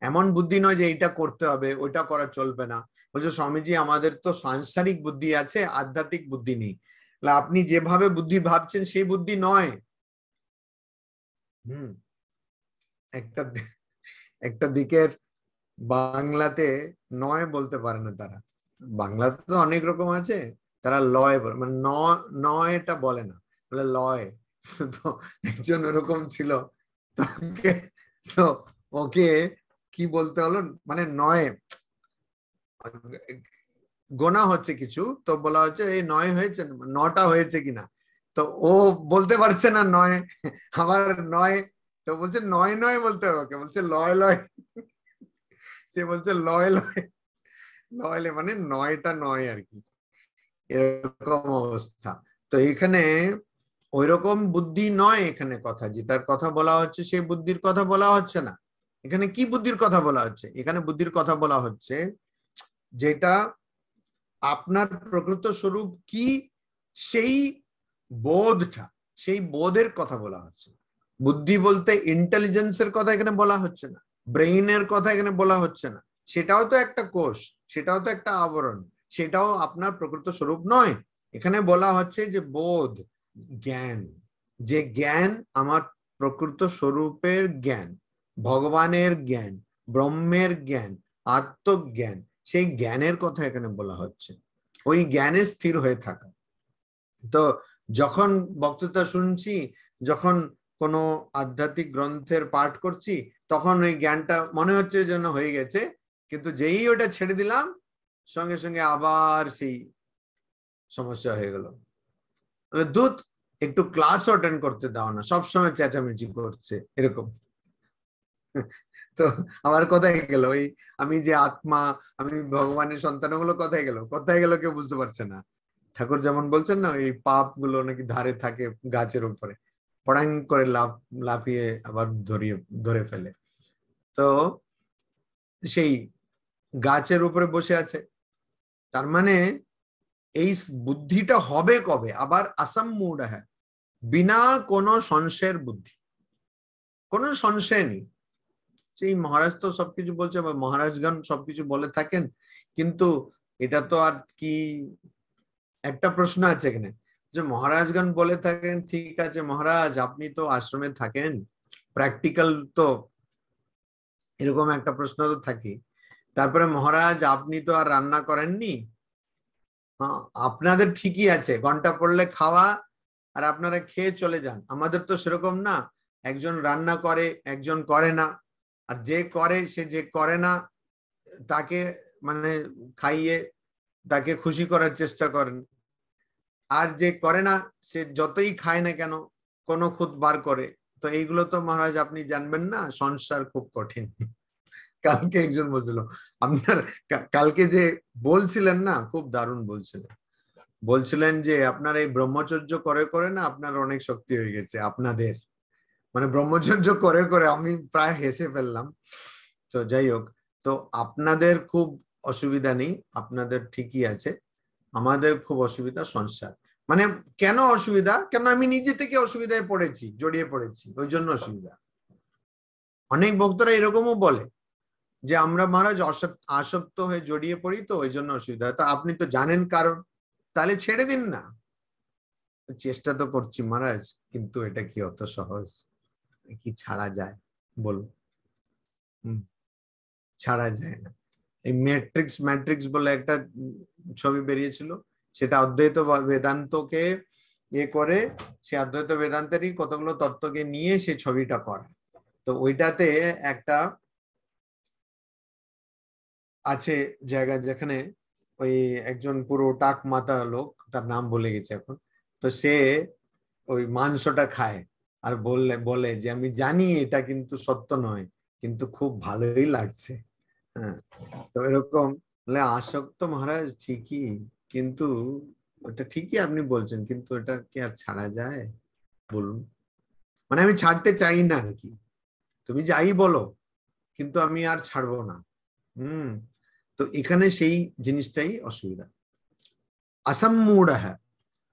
এমন বুদ্ধি নয় যে এটা করতে হবে ওইটা করা চলবে না। বলছে স্বামীজি আমাদের তো সাংসারিক বুদ্ধি আছে, আধ্যাত্মিক বুদ্ধি নেই। আপনি যেভাবে বুদ্ধি ভাবছেন সেই বুদ্ধি নয়। একটা একটা দিকের বাংলাতে নয় বলতে পারে না তারা, বাংলাতে তো অনেক রকম আছে, তারা লয় বলে, মানে নয়টা বলে না, বলে লয়। তো একজন ওরকম ছিল, তাকে তো ওকে কি বলতে হলো, মানে নয় গোনা হচ্ছে কিছু, তো বলা হচ্ছে এই নয় হয়েছে, নটা হয়েছে কিনা, তো ও বলতে পারছে না নয়, আবার নয়, তো বলছে নয় নয় বলতে হবে ওকে, বলছে লয় লয়, সে বলছে লয় লয়, লয় মানে নয়টা নয় আর কি, এরকম অবস্থা। তো এখানে ওইরকম বুদ্ধি নয়, এখানে কথা যেটার কথা বলা হচ্ছে সেই বুদ্ধির কথা বলা হচ্ছে না। এখানে কি বুদ্ধির কথা বলা হচ্ছে? এখানে বুদ্ধির কথা বলা হচ্ছে যেটা আপনার প্রকৃত স্বরূপ কি, সেই বোধটা, সেই বোধের কথা বলা হচ্ছে। বুদ্ধি বলতে ইন্টেলিজেন্সের কথা এখানে বলা হচ্ছে না, ব্রেইনের কথা এখানে বলা হচ্ছে না, সেটাও তো একটা কোষ, সেটাও তো একটা আবরণ, সেটাও আপনার প্রকৃত স্বরূপ নয়। এখানে বলা হচ্ছে যে বোধ, জ্ঞান, যে জ্ঞান আমার প্রকৃত স্বরূপের জ্ঞান, ভগবানের জ্ঞান, ব্রহ্মের জ্ঞান, আত্মজ্ঞান, সেই জ্ঞানের কথা এখানে বলা হচ্ছে, ওই জ্ঞানে স্থির হয়ে থাকা। তো যখন বক্তৃতা শুনছি, যখন কোনো আধ্যাত্মিক গ্রন্থের পাঠ করছি, তখন ওই জ্ঞানটা মনে হচ্ছে যেন হয়ে গেছে, কিন্তু যেই ওটা ছেড়ে দিলাম সঙ্গে সঙ্গে আবার সেই সমস্যা হয়ে গেল। দূত একটু ক্লাস অ্যাটেন্ড করতে দাও না, সবসময় চেঁচামেচি করছে এরকম। তো আমার কোথায় গেল ওই আমি যে আত্মা, আমি ভগবানের সন্তান, ওগুলো কোথায় গেল, কোথায় গেল কেউ বুঝতে পারছে না। ঠাকুর যেমন বলছেন না, এই পাপ গুলো নাকি ধারে থাকে গাছের উপরে, পড়াং করে লাফিয়ে আবার ধরে ফেলে। তো সেই গাছের উপরে বসে আছে, তার মানে এই বুদ্ধিটা হবে কবে? আবার আসাম্মূঢ় হ্যায়, বিনা কোনো সংশয়ের বুদ্ধি। কোনো সংশয় নেই। সেই মহারাজ তো সবকিছু বলছে, বা মহারাজগণ সবকিছু বলে থাকেন, কিন্তু এটা তো আর কি, একটা প্রশ্ন আছে এখানে যে মহারাজগণ বলে থাকেন, ঠিক আছে মহারাজ আপনি তো আশ্রমে থাকেন, প্র্যাকটিক্যাল তো এরকম একটা প্রশ্ন তো থাকে। তারপরে মহারাজ আপনি তো আর রান্না করেননি, আপনাদের ঠিকই আছে ঘন্টা পড়লে খাওয়া আর আপনারা খেয়ে চলে যান, আমাদের তো সেরকম না, একজন রান্না করে একজন করে না, আর যে করে সে যে করে না তাকে মানে খাইয়ে তাকে খুশি করার চেষ্টা করেন, আর যে করে না সে যতই খায় না কেন কোনো খুদ বার করে। তো এইগুলো তো মহারাজ আপনি জানবেন না, সংসার খুব কঠিন। কালকে একজন বলছিল, আপনার কালকে যে বলছিলেন না খুব দারুণ বলছিলেন, বলছিলেন যে আপনার এই ব্রহ্মচর্য করে করে না আপনার অনেক শক্তি হয়ে গেছে, আপনাদের মানে ব্রহ্মচর্য করে করে আমি প্রায় হেসে ফেললাম। তো যাই হোক, তো আপনাদের খুব অসুবিধা নেই, আপনাদের ঠিকই আছে, আমাদের খুব অসুবিধা সংসার। মানে কেন অসুবিধা, কেন আমি নিজে থেকে অসুবিধায় পড়েছি, জড়িয়ে পড়েছি, ওই জন্য অসুবিধা। অনেক ভক্তরা এরকমও বলে যে আমরা মহারাজ আসক্ত হয়ে জড়িয়ে পড়ি, তো ওই জন্য অসুবিধা। তা আপনি তো জানেন কারণ, তাহলে ছেড়ে দিন না। চেষ্টা তো করছি মহারাজ, কিন্তু এটা কি অত সহজ, কি ছাড়া যায় বলুন? ছাড়া যায় না। এই ম্যাট্রিক্স বলে একটা ছবি বেরিয়েছিল, সেটা অদ্বৈত বেদান্তকে করে, সে অদ্বৈত বেদান্তেরই কতগুলো তত্ত্বকে নিয়ে সে ছবিটা করে। তো ওইটাতে একটা আছে জায়গা যেখানে ওই একজন পুরো টাক মাথা লোক, তার নাম ভুলে গেছে এখন, তো সে ওই মাংসটা খায় আর বলে যে আমি জানি এটা কিন্তু সত্য নয়, কিন্তু খুব ভালোই লাগছে। হ্যাঁ, তো এরকম আসক্ত মহারাজ ঠিকই, কিন্তু ওটা ঠিকই আপনি বলছেন, কিন্তু এটা কি আর ছাড়া যায় বলুন? মানে আমি ছাড়তে চাই না আর কি, তুমি যাই বলো, কিন্তু আমি আর ছাড়বো না। তো এখানে সেই জিনিসটাই অসুবিধা। আসাম্মূঢ়,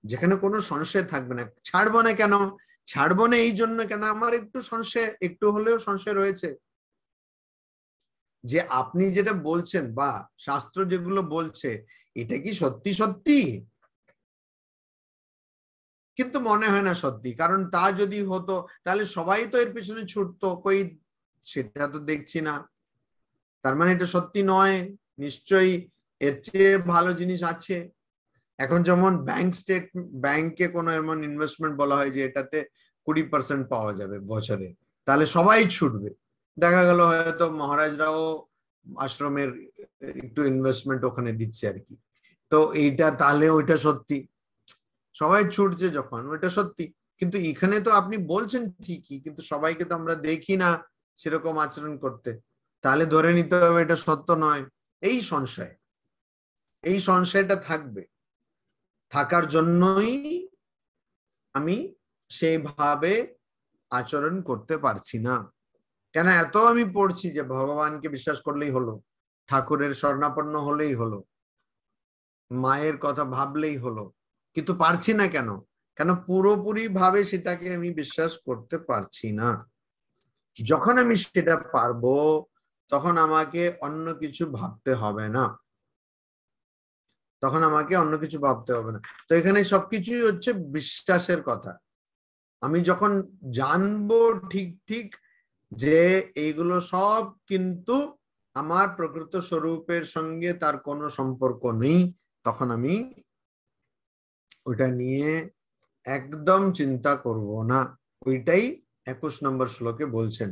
যেখানে কোনো সংশয় থাকবে না। ছাড়বো না কেন? ছাড়বো না এই জন্য কেন, আমার একটু সংশয়, একটু হলেও সংশয় রয়েছে যে আপনি যেটা বলছেন বা শাস্ত্র যেগুলো বলছে এটা কি সত্যি সত্যি, কিন্তু মনে হয় না সত্যি, কারণ তা যদি হতো তাহলে সবাই তো এর পেছনে ছুটতো, কই সেটা তো দেখছি না, তার মানে এটা সত্যি নয়, নিশ্চয়ই এর চেয়ে ভালো জিনিস আছে। এখন যেমন ব্যাংকে কোনো এমন ইনভেস্টমেন্ট বলা হয় যে এটাতে 20% পাওয়া যাবে বছরে, তাহলে সবাই ছুটবে। দেখা গেল হয়তো মহারাজরাও আশ্রমের একটু ইনভেস্টমেন্ট ওখানে দিচ্ছে আর কি, তো এইটা তাহলে ওইটা সত্যি, সবাই ছুটছে যখন ওইটা সত্যি। কিন্তু এখানে তো আপনি বলছেন ঠিকই, কিন্তু সবাইকে তো আমরা দেখি না সেরকম আচরণ করতে, তাহলে ধরে নিতে হবে এটা সত্য নয়। এই সংশয়, এই সংশয়টা থাকবে, থাকার জন্যই আমি সেইভাবে আচরণ করতে পারছি না। কেন এত আমি পড়ছি যে ভগবানকে বিশ্বাস করলেই হলো, ঠাকুরের শরণাপন্ন হলেই হলো, মায়ের কথা ভাবলেই হলো, কিন্তু পারছি না কেন? কেন পুরোপুরি ভাবে সেটাকে আমি বিশ্বাস করতে পারছি না। যখন আমি সেটা পারবো তখন আমাকে অন্য কিছু ভাবতে হবে না, তখন আমাকে অন্য কিছু ভাবতে হবে না। তো এখানে সবকিছুই হচ্ছে বিশ্বাসের কথা। আমি যখন জানবো ঠিক ঠিক যে এইগুলো সব কিন্তু আমার প্রকৃত স্বরূপের সঙ্গে তার কোনো সম্পর্ক নেই, তখন আমি ওইটা নিয়ে একদম চিন্তা করব না। ওইটাই 21 নম্বর শ্লোকে বলছেন,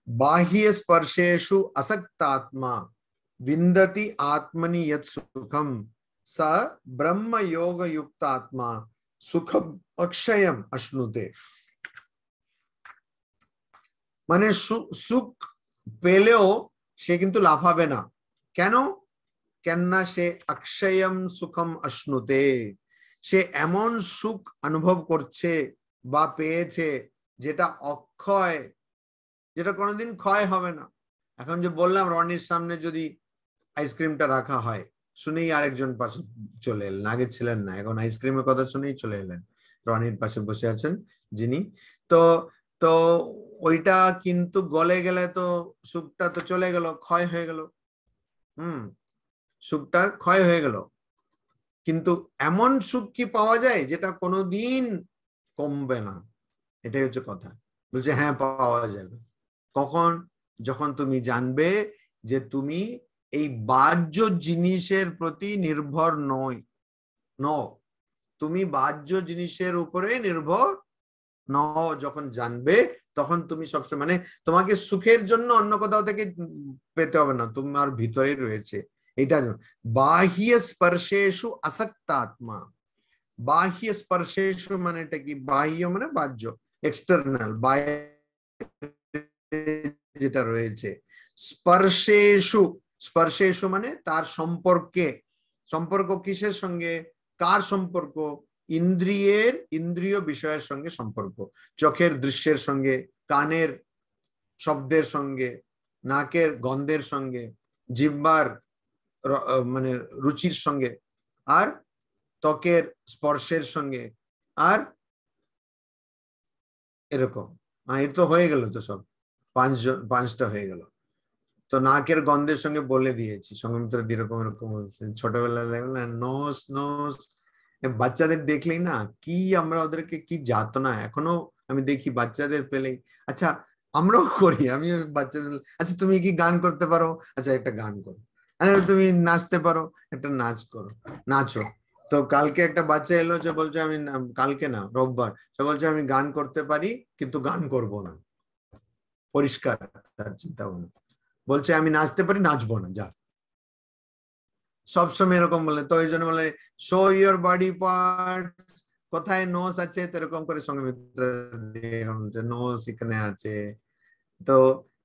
বাহ্য স্পর্শেषु আসক্তাত্মা विन्दति आत्मनि यत् सुखम स ब्रह्म योग युक्त आत्मा सुखम अक्षयम अश्नुते। মানে সুখ পেলেও সে কিন্তু লাফাবে না। কেন? কেননা সে অক্ষয়ম সুখম অশ্নুতে, সে এমন সুখ অনুভব করছে বা পেয়েছে যেটা অক্ষয়, যেটা কোনোদিন ক্ষয় হবে না। এখন যে বললাম রনির সামনে যদি আইসক্রিমটা রাখা হয়, শুনেই আরেকজন পাশে চলে এলেন, আগে ছিলেন না, এখন আইসক্রিমের কথা শুনেই চলে এলেন, রনির পাশে বসে আছেন যিনি। তো তো ওইটা কিন্তু গলে গেলে তো সুখটা তো চলে গেল, ক্ষয় হয়ে গেল। সুখটা ক্ষয় হয়ে গেল। কিন্তু এমন সুখ কি পাওয়া যায় যেটা কোনোদিন কমবে না? এটাই হচ্ছে কথা। বলছে হ্যাঁ, পাওয়া যাবে। কখন? যখন তুমি জানবে যে তুমি এই বাহ্য জিনিসের প্রতি নির্ভর নও, তুমি বাহ্য জিনিসের উপরে নির্ভর নও। যখন জানবে তখন তুমি সবসময়, মানে তোমাকে সুখের জন্য অন্য কোথাও থেকে পেতে হবে না, তোমার ভিতরেই রয়েছে। এটা বাহ্য স্পর্শেষু আসক্ত আত্মা। বাহ্য স্পর্শেষু মানে এটা কি? বাহ্য মানে বাহ্য, এক্সটার্নাল, বাইরে যেটা রয়েছে। স্পর্শেষু, স্পর্শেষু মানে তার সম্পর্কে। সম্পর্ক কিসের সঙ্গে? কার সম্পর্ক? ইন্দ্রিয় বিষয়ের সঙ্গে সম্পর্ক। চোখের দৃশ্যের সঙ্গে, কানের শব্দের সঙ্গে, নাকের গন্ধের সঙ্গে, জিহ্বার মানে রুচির সঙ্গে, আর ত্বকের স্পর্শের সঙ্গে, আর এরকম। এর তো হয়ে গেল তো সব, পাঁচটা হয়ে গেল। তো নাকের গন্ধের সঙ্গে বলে দিয়েছি, সঙ্গমিত্র এরকম এরকম বলছে। ছোটবেলায় দেখলাম নোস নোস, বাচ্চাদের দেখলেই না কি আমরা ওদেরকে কি যাতনা এখনো আমি দেখি বাচ্চাদের পেলেই। আচ্ছা আমরাও করি, আমি বাচ্চাদের, আচ্ছা তুমি কি গান করতে পারো? আচ্ছা একটা গান করো। আরে তুমি নাচতে পারো? একটা নাচ করো, নাচো। তো কালকে একটা বাচ্চা এলো, যে বলছে আমি, কালকে না রোববার, সে বলছে আমি গান করতে পারি কিন্তু গান করব না। পরিষ্কার তার চিন্তা ভাবনা। বলছে আমি নাচতে পারি, নাচবো না। যা, সবসময় এরকম বলে। তো ওই জন্য বলে শো ইউর বডি পার্টস, কোথায় নোস আছে, তো এরকম করে সঙ্গমিত্র নোস এখানে আছে। তো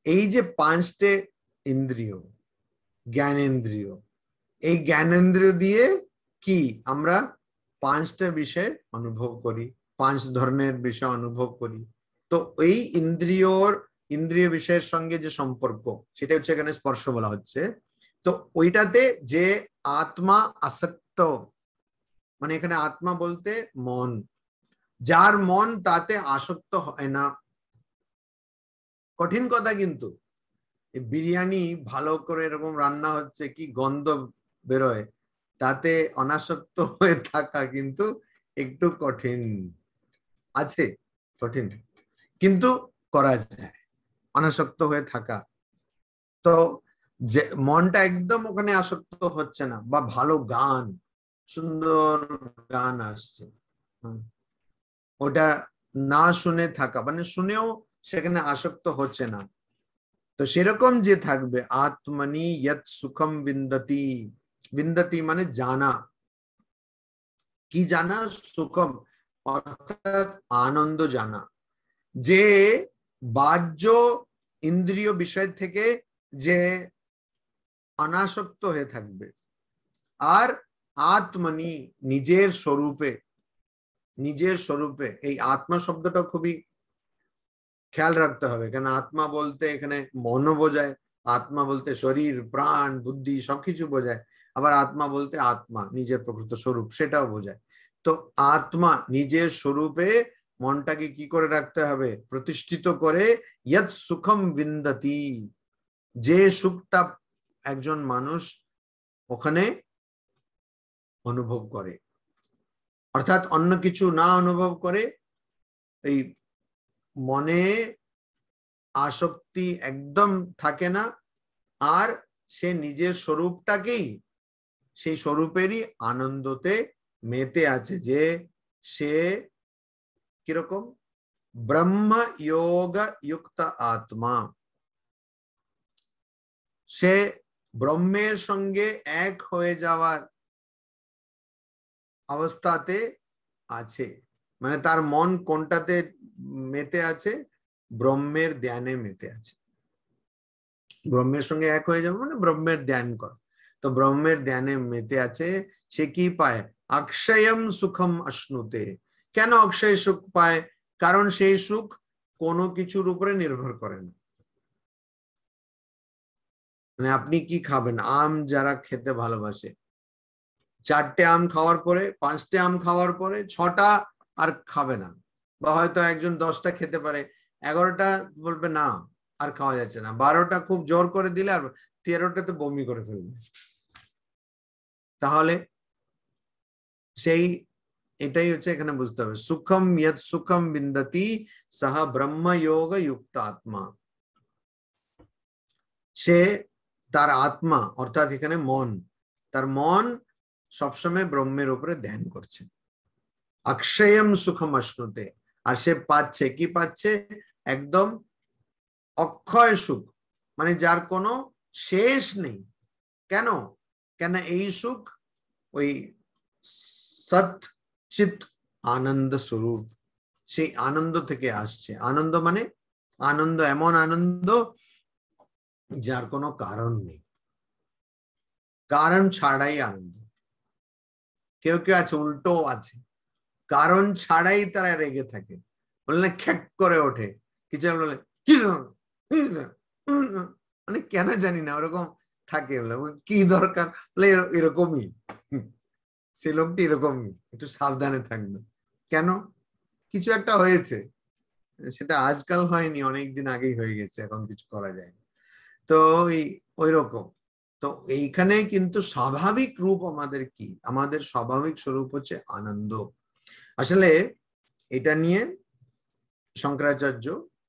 এই যে পাঁচটে ইন্দ্রিয়, জ্ঞানেন্দ্রিয়, এই জ্ঞানেন্দ্রিয় দিয়ে কি আমরা পাঁচটা বিষয় অনুভব করি, পাঁচ ধরনের বিষয় অনুভব করি। তো এই ইন্দ্রিয় বিষয়ের সঙ্গে যে সম্পর্ক, সেটা হচ্ছে এখানে স্পর্শ বলা হচ্ছে। তো ওইটাতে যে আত্মা আসক্ত, মানে এখানে আত্মা বলতে মন, যার মন তাতে আসক্ত হয় না। কঠিন কথা কিন্তু, বিরিয়ানি ভালো করে এরকম রান্না হচ্ছে, কি গন্ধ বেরোয়, তাতে অনাসক্ত হয়ে থাকা কিন্তু একটু কঠিন আছে, কঠিন, কিন্তু করা যায় অনাসক্ত হয়ে থাকা। তো যে মনটা একদম ওখানে আসক্ত হচ্ছে না, বা ভালো গান, সুন্দর গান আসছে, ওটা না শুনে থাকা, মানে শুনেও সেখানে আসক্ত হচ্ছে না। তো সেরকম যে থাকবে, আত্মনি ইয়ৎ সুখম বিন্দতি। বিন্দতি মানে জানা। কি জানা? সুখম, অর্থাৎ আনন্দ জানা, যে বাহ্য ইন্দ্রিয় বিষয় থেকে যে অনাসক্ত হয়ে থাকবে। আর আত্মনি, নিজের স্বরূপে, নিজের স্বরূপে। এই আত্মা শব্দটা খুবই খেয়াল রাখতে হবে, কেন আত্মা বলতে এখানে মনও বোঝায়, আত্মা বলতে শরীর প্রাণ বুদ্ধি সবকিছু বোঝায়, আবার আত্মা বলতে আত্মা নিজের প্রকৃত স্বরূপ সেটাও বোঝায়। তো আত্মা নিজের স্বরূপে মনটাকে কি করে রাখতে হবে? প্রতিষ্ঠিত করে ইয়ৎ সুখম বিন্দতি, যে সুখটা একজন মানুষ ওখানে অনুভব করে, অর্থাৎ অন্য কিছু না অনুভব করে, এই মনে আসক্তি একদম থাকে না, আর সে নিজের স্বরূপটাকেই, সেই স্বরূপেরই আনন্দতে মেতে আছে, যে সে কিরকম ব্রহ্ম যোগ যুক্ত আত্মা, সে ব্রহ্মের সঙ্গে এক হয়ে যাওয়ার অবস্থাতে আছে। মানে তার মন কোনটাতে মেতে আছে? ব্রহ্মের ধ্যানে মেতে আছে। ব্রহ্মের সঙ্গে এক হয়ে যাবে মানে ব্রহ্মের ধ্যান কর। তো ব্রহ্মের ধ্যানে মেতে আছে, সে কি পায়? অক্ষয়ম সুখম অশ্নুতে। কেন অক্ষয় সুখ পায়? কারণ সেই সুখ কোনো কিছুর উপরে নির্ভর করে না। মানে আপনি কি খাবেন? আম যারা খেতে ভালোবাসে, 4টে আম খাওয়ার পরে, 5টে আম খাওয়ার পরে 6টা আর খাবে না, বা হয়তো একজন 10টা খেতে পারে, 11টা বলবে না আর খাওয়া যাচ্ছে না, 12টা খুব জোর করে দিলে, আর 13টাতে বমি করে ফেলবে। তাহলে সেই এটাই হচ্ছে এখানে বুঝতে হবে, সুখম ইয়ৎ সুখম বিন্দতি সাহা ব্রহ্মযোগ যুক্ত আত্মা। সে তার আত্মা অর্থাৎ এখানে মন, তার মন সবসময় ব্রহ্মের উপরে ধ্যান করছে। অক্ষয়ম সুখম অশ্নুতে, আর সে পাচ্ছে কি পাচ্ছে, একদম অক্ষয় সুখ, মানে যার কোনো শেষ নেই। কেন? কেন এই সুখ ওই সৎ চিৎ আনন্দ স্বরূপ, সেই আনন্দ থেকে আসছে। আনন্দ মানে আনন্দ, এমন আনন্দ যার কোনো কারণ নেই, কারণ ছাড়াই আনন্দ। কেউ কেউ আছে উল্টো আছে, কারণ ছাড়াই তারা রেগে থাকে, বললে খ্যাক করে ওঠে, কিছু বলে কি মানে কেন জানি না ওরকম থাকে, কি দরকার, বলে এরকমই, সে লোকটি এরকমই, একটু সাবধানে থাকবে। কেন? কিছু একটা হয়েছে, সেটা আজকাল হয়নি, অনেকদিন আগেই হয়ে গেছে, এখন কিছু করা যায় না। তো ওই রকম। তো এইখানে কিন্তু স্বাভাবিক রূপ আমাদের কি, আমাদের স্বাভাবিক স্বরূপ হচ্ছে আনন্দ। আসলে এটা নিয়ে শঙ্করাচার্য,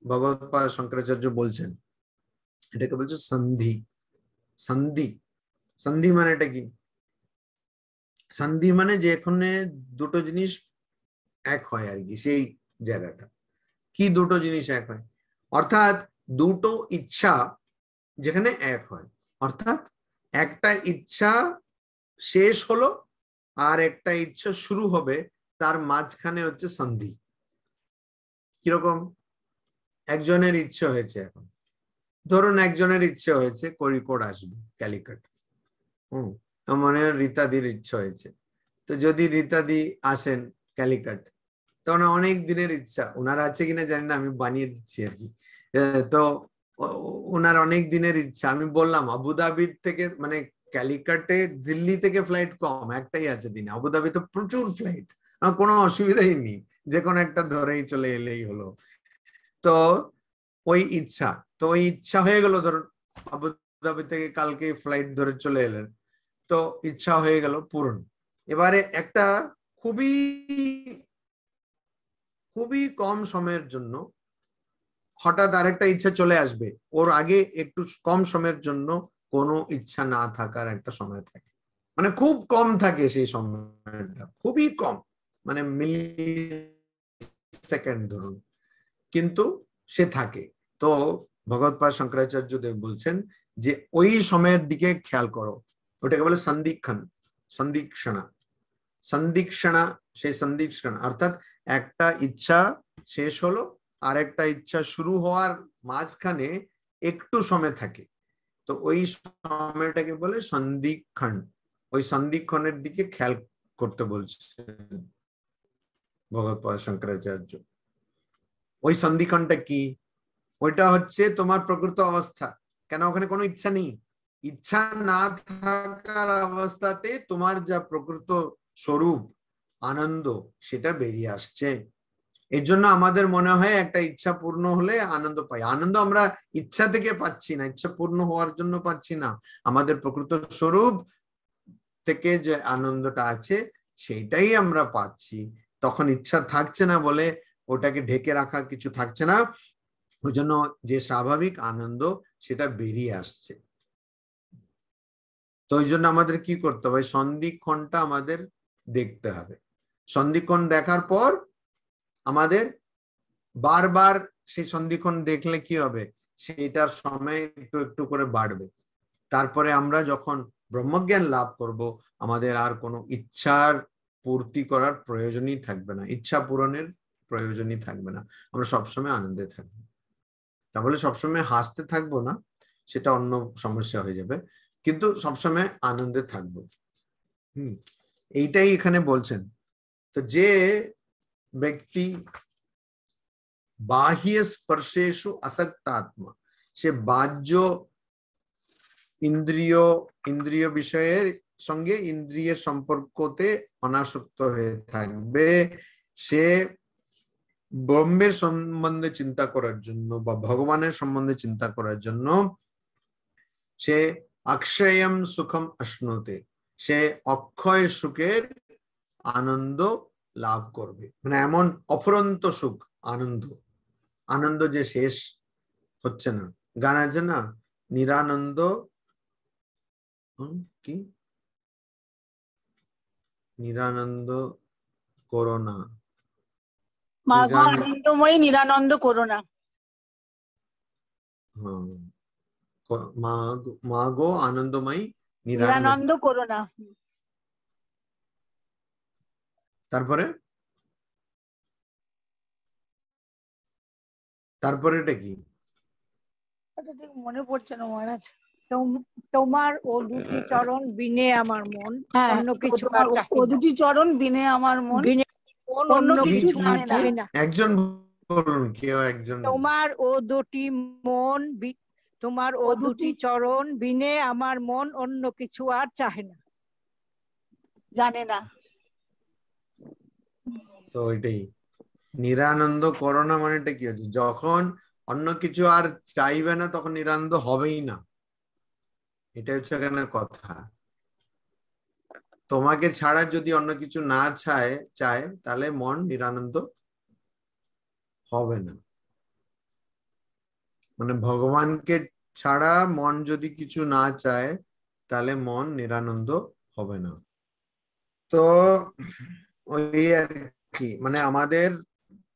ভগবৎপাদ শঙ্করাচার্য বলছেন, এটাকে বলছে সন্ধি। সন্ধি, সন্ধি মানে এটা কি? সন্ধি মানে যেখানে দুটো জিনিস এক হয় আর কি, সেই জায়গাটা। কি দুটো জিনিস এক হয়? অর্থাৎ দুটো ইচ্ছা যেখানে এক হয়, অর্থাৎ একটা ইচ্ছা শেষ হলো আর একটা ইচ্ছা শুরু হবে, তার মাঝখানে হচ্ছে সন্ধি। কিরকম? একজনের ইচ্ছে হয়েছে, এখন ধরুন একজনের ইচ্ছে হয়েছে কোড়িকোড আসবে, ক্যালিকট। মানে রীতাদির ইচ্ছা হয়েছে, তো যদি রীতাদি আসেন ক্যালিকট, তখন অনেক দিনের ইচ্ছা ওনার আছে কিনা জানি না, আমি বানিয়ে দিচ্ছি আর কি। তো ওনার অনেক দিনের ইচ্ছা, আমি বললাম আবুধাবির থেকে, মানে ক্যালিকটে দিল্লি থেকে ফ্লাইট কম, একটাই আছে দিনে, আবুধাবি তো প্রচুর ফ্লাইট, কোনো অসুবিধাই নেই, যে কোনো একটা ধরেই চলে এলেই হলো। তো ওই ইচ্ছা, তো ওই ইচ্ছা হয়ে গেল, ধরুন আবুধাবি থেকে কালকে ফ্লাইট ধরে চলে এলেন, তো ইচ্ছা হয়ে গেল পূরণ। এবারে একটা খুবই খুবই কম সময়ের জন্য হঠাৎ আরেকটা ইচ্ছা চলে আসবে, ওর আগে একটু কম সময়ের জন্য কোনো ইচ্ছা না থাকার একটা সময় থাকে, মানে খুব কম থাকে সেই সময়টা, খুবই কম, মানে মিলি সেকেন্ড ধরুন, কিন্তু সে থাকে। তো ভগবৎপাদ শঙ্করাচার্য দেব বলছেন যে ওই সময়ের দিকে খেয়াল করো, ওটাকে বলে সন্দিক্ষণ, সন্দিক্ষণা, সন্দিক্ষণা, সেই সন্দিক্ষণ অর্থাৎ একটা ইচ্ছা শেষ হলো আর একটা ইচ্ছা শুরু হওয়ার মাঝখানে একটু সময় থাকে, তো ওই সময়টাকে বলে সন্দিক্ষণ। ওই সন্দিক্ষণের দিকে খেয়াল করতে বলছেন ভগবৎপাদ শঙ্করাচার্য। ওই সন্ধিক্ষণটা কি? ওইটা হচ্ছে তোমার প্রকৃত অবস্থা। কেন? ওখানে কোনো ইচ্ছা নেই, ইচ্ছা না থাকার অবস্থাতে তোমার যা প্রকৃত স্বরূপ আনন্দ, সেটা বেরিয়ে আসছে। এর জন্য আমাদের মনে হয় একটা ইচ্ছা পূর্ণ হলে আনন্দ পাই। আনন্দ আমরা ইচ্ছা থেকে পাচ্ছি না, ইচ্ছা পূর্ণ হওয়ার জন্য পাচ্ছি না, আমাদের প্রকৃত স্বরূপ থেকে যে আনন্দটা আছে সেইটাই আমরা পাচ্ছি। তখন ইচ্ছা থাকছে না বলে ওটাকে ঢেকে রাখার কিছু থাকছে না, ওই জন্য যে স্বাভাবিক আনন্দ সেটা বেরিয়ে আসছে। তো ওই জন্য আমাদের কি করতে হবে? সন্ধিক্ষণটা আমাদের দেখতে হবে। সন্ধিক্ষণ দেখার পর আমাদের বারবার সেই সন্ধিক্ষণ দেখলে কি হবে, সেটার সময় একটু একটু করে বাড়বে। তারপরে আমরা যখন ব্রহ্মজ্ঞান লাভ করব, আমাদের আর কোনো ইচ্ছার পূর্তি করার প্রয়োজনই থাকবে না, ইচ্ছা পূরণের প্রয়োজনই থাকবে না, আমরা সবসময় আনন্দে থাকবো। তাহলে সবসময় হাসতে থাকবো না, সেটা অন্য সমস্যা হয়ে যাবে, কিন্তু সবসময় আনন্দে থাকবো। এইটাই এখানে বলছেন। তো যে ব্যক্তি বাহ্য স্পর্শেষু আসক্ত আত্মা, সে বাহ্য ইন্দ্রিয় বিষয়ের সঙ্গে ইন্দ্রিয়ের সম্পর্কতে অনাসক্ত হয়ে থাকবে, সে ব্রহ্মের সম্বন্ধে চিন্তা করার জন্য বা ভগবানের সম্বন্ধে চিন্তা করার জন্য সে অক্ষয়ম সুখম আশ্নুতে, সে অক্ষয় সুখের আনন্দ লাভ করবে। মানে এমন অফুরন্ত সুখ, আনন্দ, আনন্দ যে শেষ হচ্ছে না। গান আছে না, নিরানন্দ কি, নিরানন্দ করোনা, মা গো আনন্দময়ী নিরানন্দ করোনা। মা গো আনন্দময়ী নিরানন্দ করোনা। তারপরে তারপরে এটা কি ঠিক মনে পড়ছে না মহারাজ। তোমার ও দুটি চরণ বিনে আমার মন অন্য কিছু আর চাই না। ও দুটি চরণ বিনে আমার মন অন্য কিছু জানে না। একজন বলুন, কেউ একজন। তোমার ও দুটি মন, তোমার ও দুটি চরণ বিনে আমার মন অন্য কিছু আর চাহে না, জানে না। তো এটাই নিরানন্দ করোনা মানেটা কি হচ্ছে, যখন অন্য কিছু আর চাইবে না তখন নিরানন্দ হবেই না। এটা হচ্ছে এখানে কথা। তোমাকে ছাড়া যদি অন্য কিছু না চায় তাহলে মন নিরানন্দ হবে না। মানে ভগবানকে ছাড়া মন যদি কিছু না চায় তাহলে মন নিরানন্দ হবে না। তো ওই আর কি, মানে আমাদের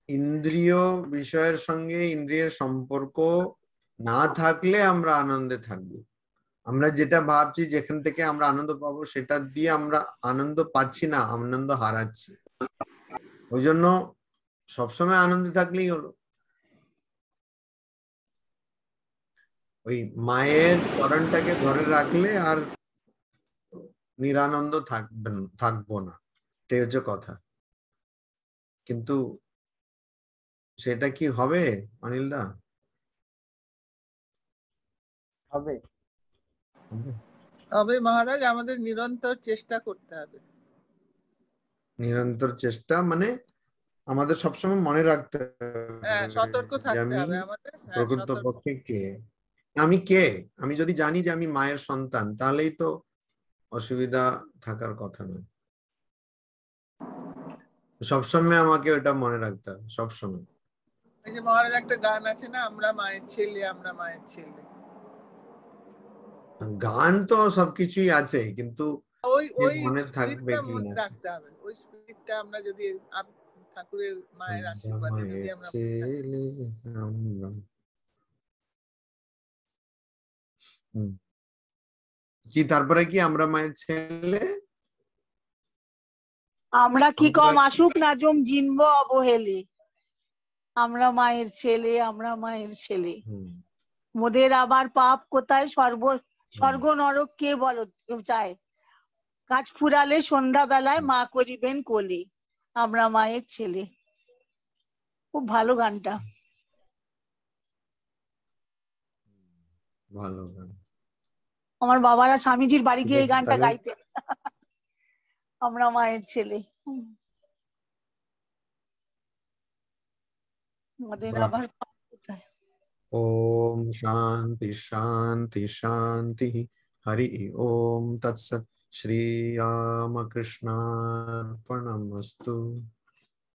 ইন্দ্রিয় বিষয়ের সঙ্গে ইন্দ্রিয়ের সম্পর্ক না থাকলে আমরা আনন্দে থাকবো। আমরা যেটা ভাবছি যেখান থেকে আমরা আনন্দ পাবো সেটা দিয়ে আমরা আনন্দ পাচ্ছি না, আনন্দ হারাচ্ছি। ওই জন্য সবসময় আনন্দে থাকলেই হলো। ওই মায়ের চরণটাকে ধরে রাখলে আর নিরানন্দ থাকবো না, এটাই হচ্ছে কথা। কিন্তু সেটা কি হবে অনিল দা? হবে হবে মহারাজ, আমাদের নিরন্তর চেষ্টা করতে হবে। নিরন্তর চেষ্টা মানে আমাদের সবসময় মনে রাখতে হবে, সতর্ক থাকতে হবে আমাদের। প্রকৃতপক্ষে কে আমি, কে আমি যদি জানি যে আমি মায়ের সন্তান, তাহলেই তো অসুবিধা থাকার কথা নয়। সবসময় আমাকে ওটা মনে রাখতে হবে, সবসময়। এই যে মহারাজ একটা গান আছে না, আমরা মায়ের ছেলে, আমরা মায়ের ছেলে। গান তো সবকিছুই আছে, কিন্তু ওই মনে থাকবে স্পিরিটটা কি মনে না, রাখতে হবে। ওই স্পিরিটটা আমরা যদি ঠাকুরের মায়ের আশীর্বাদে যদি আমরা কি তারপরে কি আমরা মায়ের ছেলে, আমরা কি কম আসুক নাজম জিনব অবহেলে, আমরা মায়ের ছেলে, আমরা মায়ের ছেলে। মোদের আবার পাপ কোথায়, স্বর্গ নরক কে বলো চায়, কাজ ফুরালে সন্ধ্যা বেলায় মা করিবেন কোলে, আমরা মায়ের ছেলে। খুব ভালো গানটা, ভালো গান। আমার বাবারা স্বামীজির বাড়ি গিয়ে এই গানটা গাইতেন, আমরা মায়ের ছেলে। মোদের আবার পাপ কোথায়। ओम शांति शांति शांति। हरि ओम तत्सत्। श्री रामकृष्णार्पणमस्तु।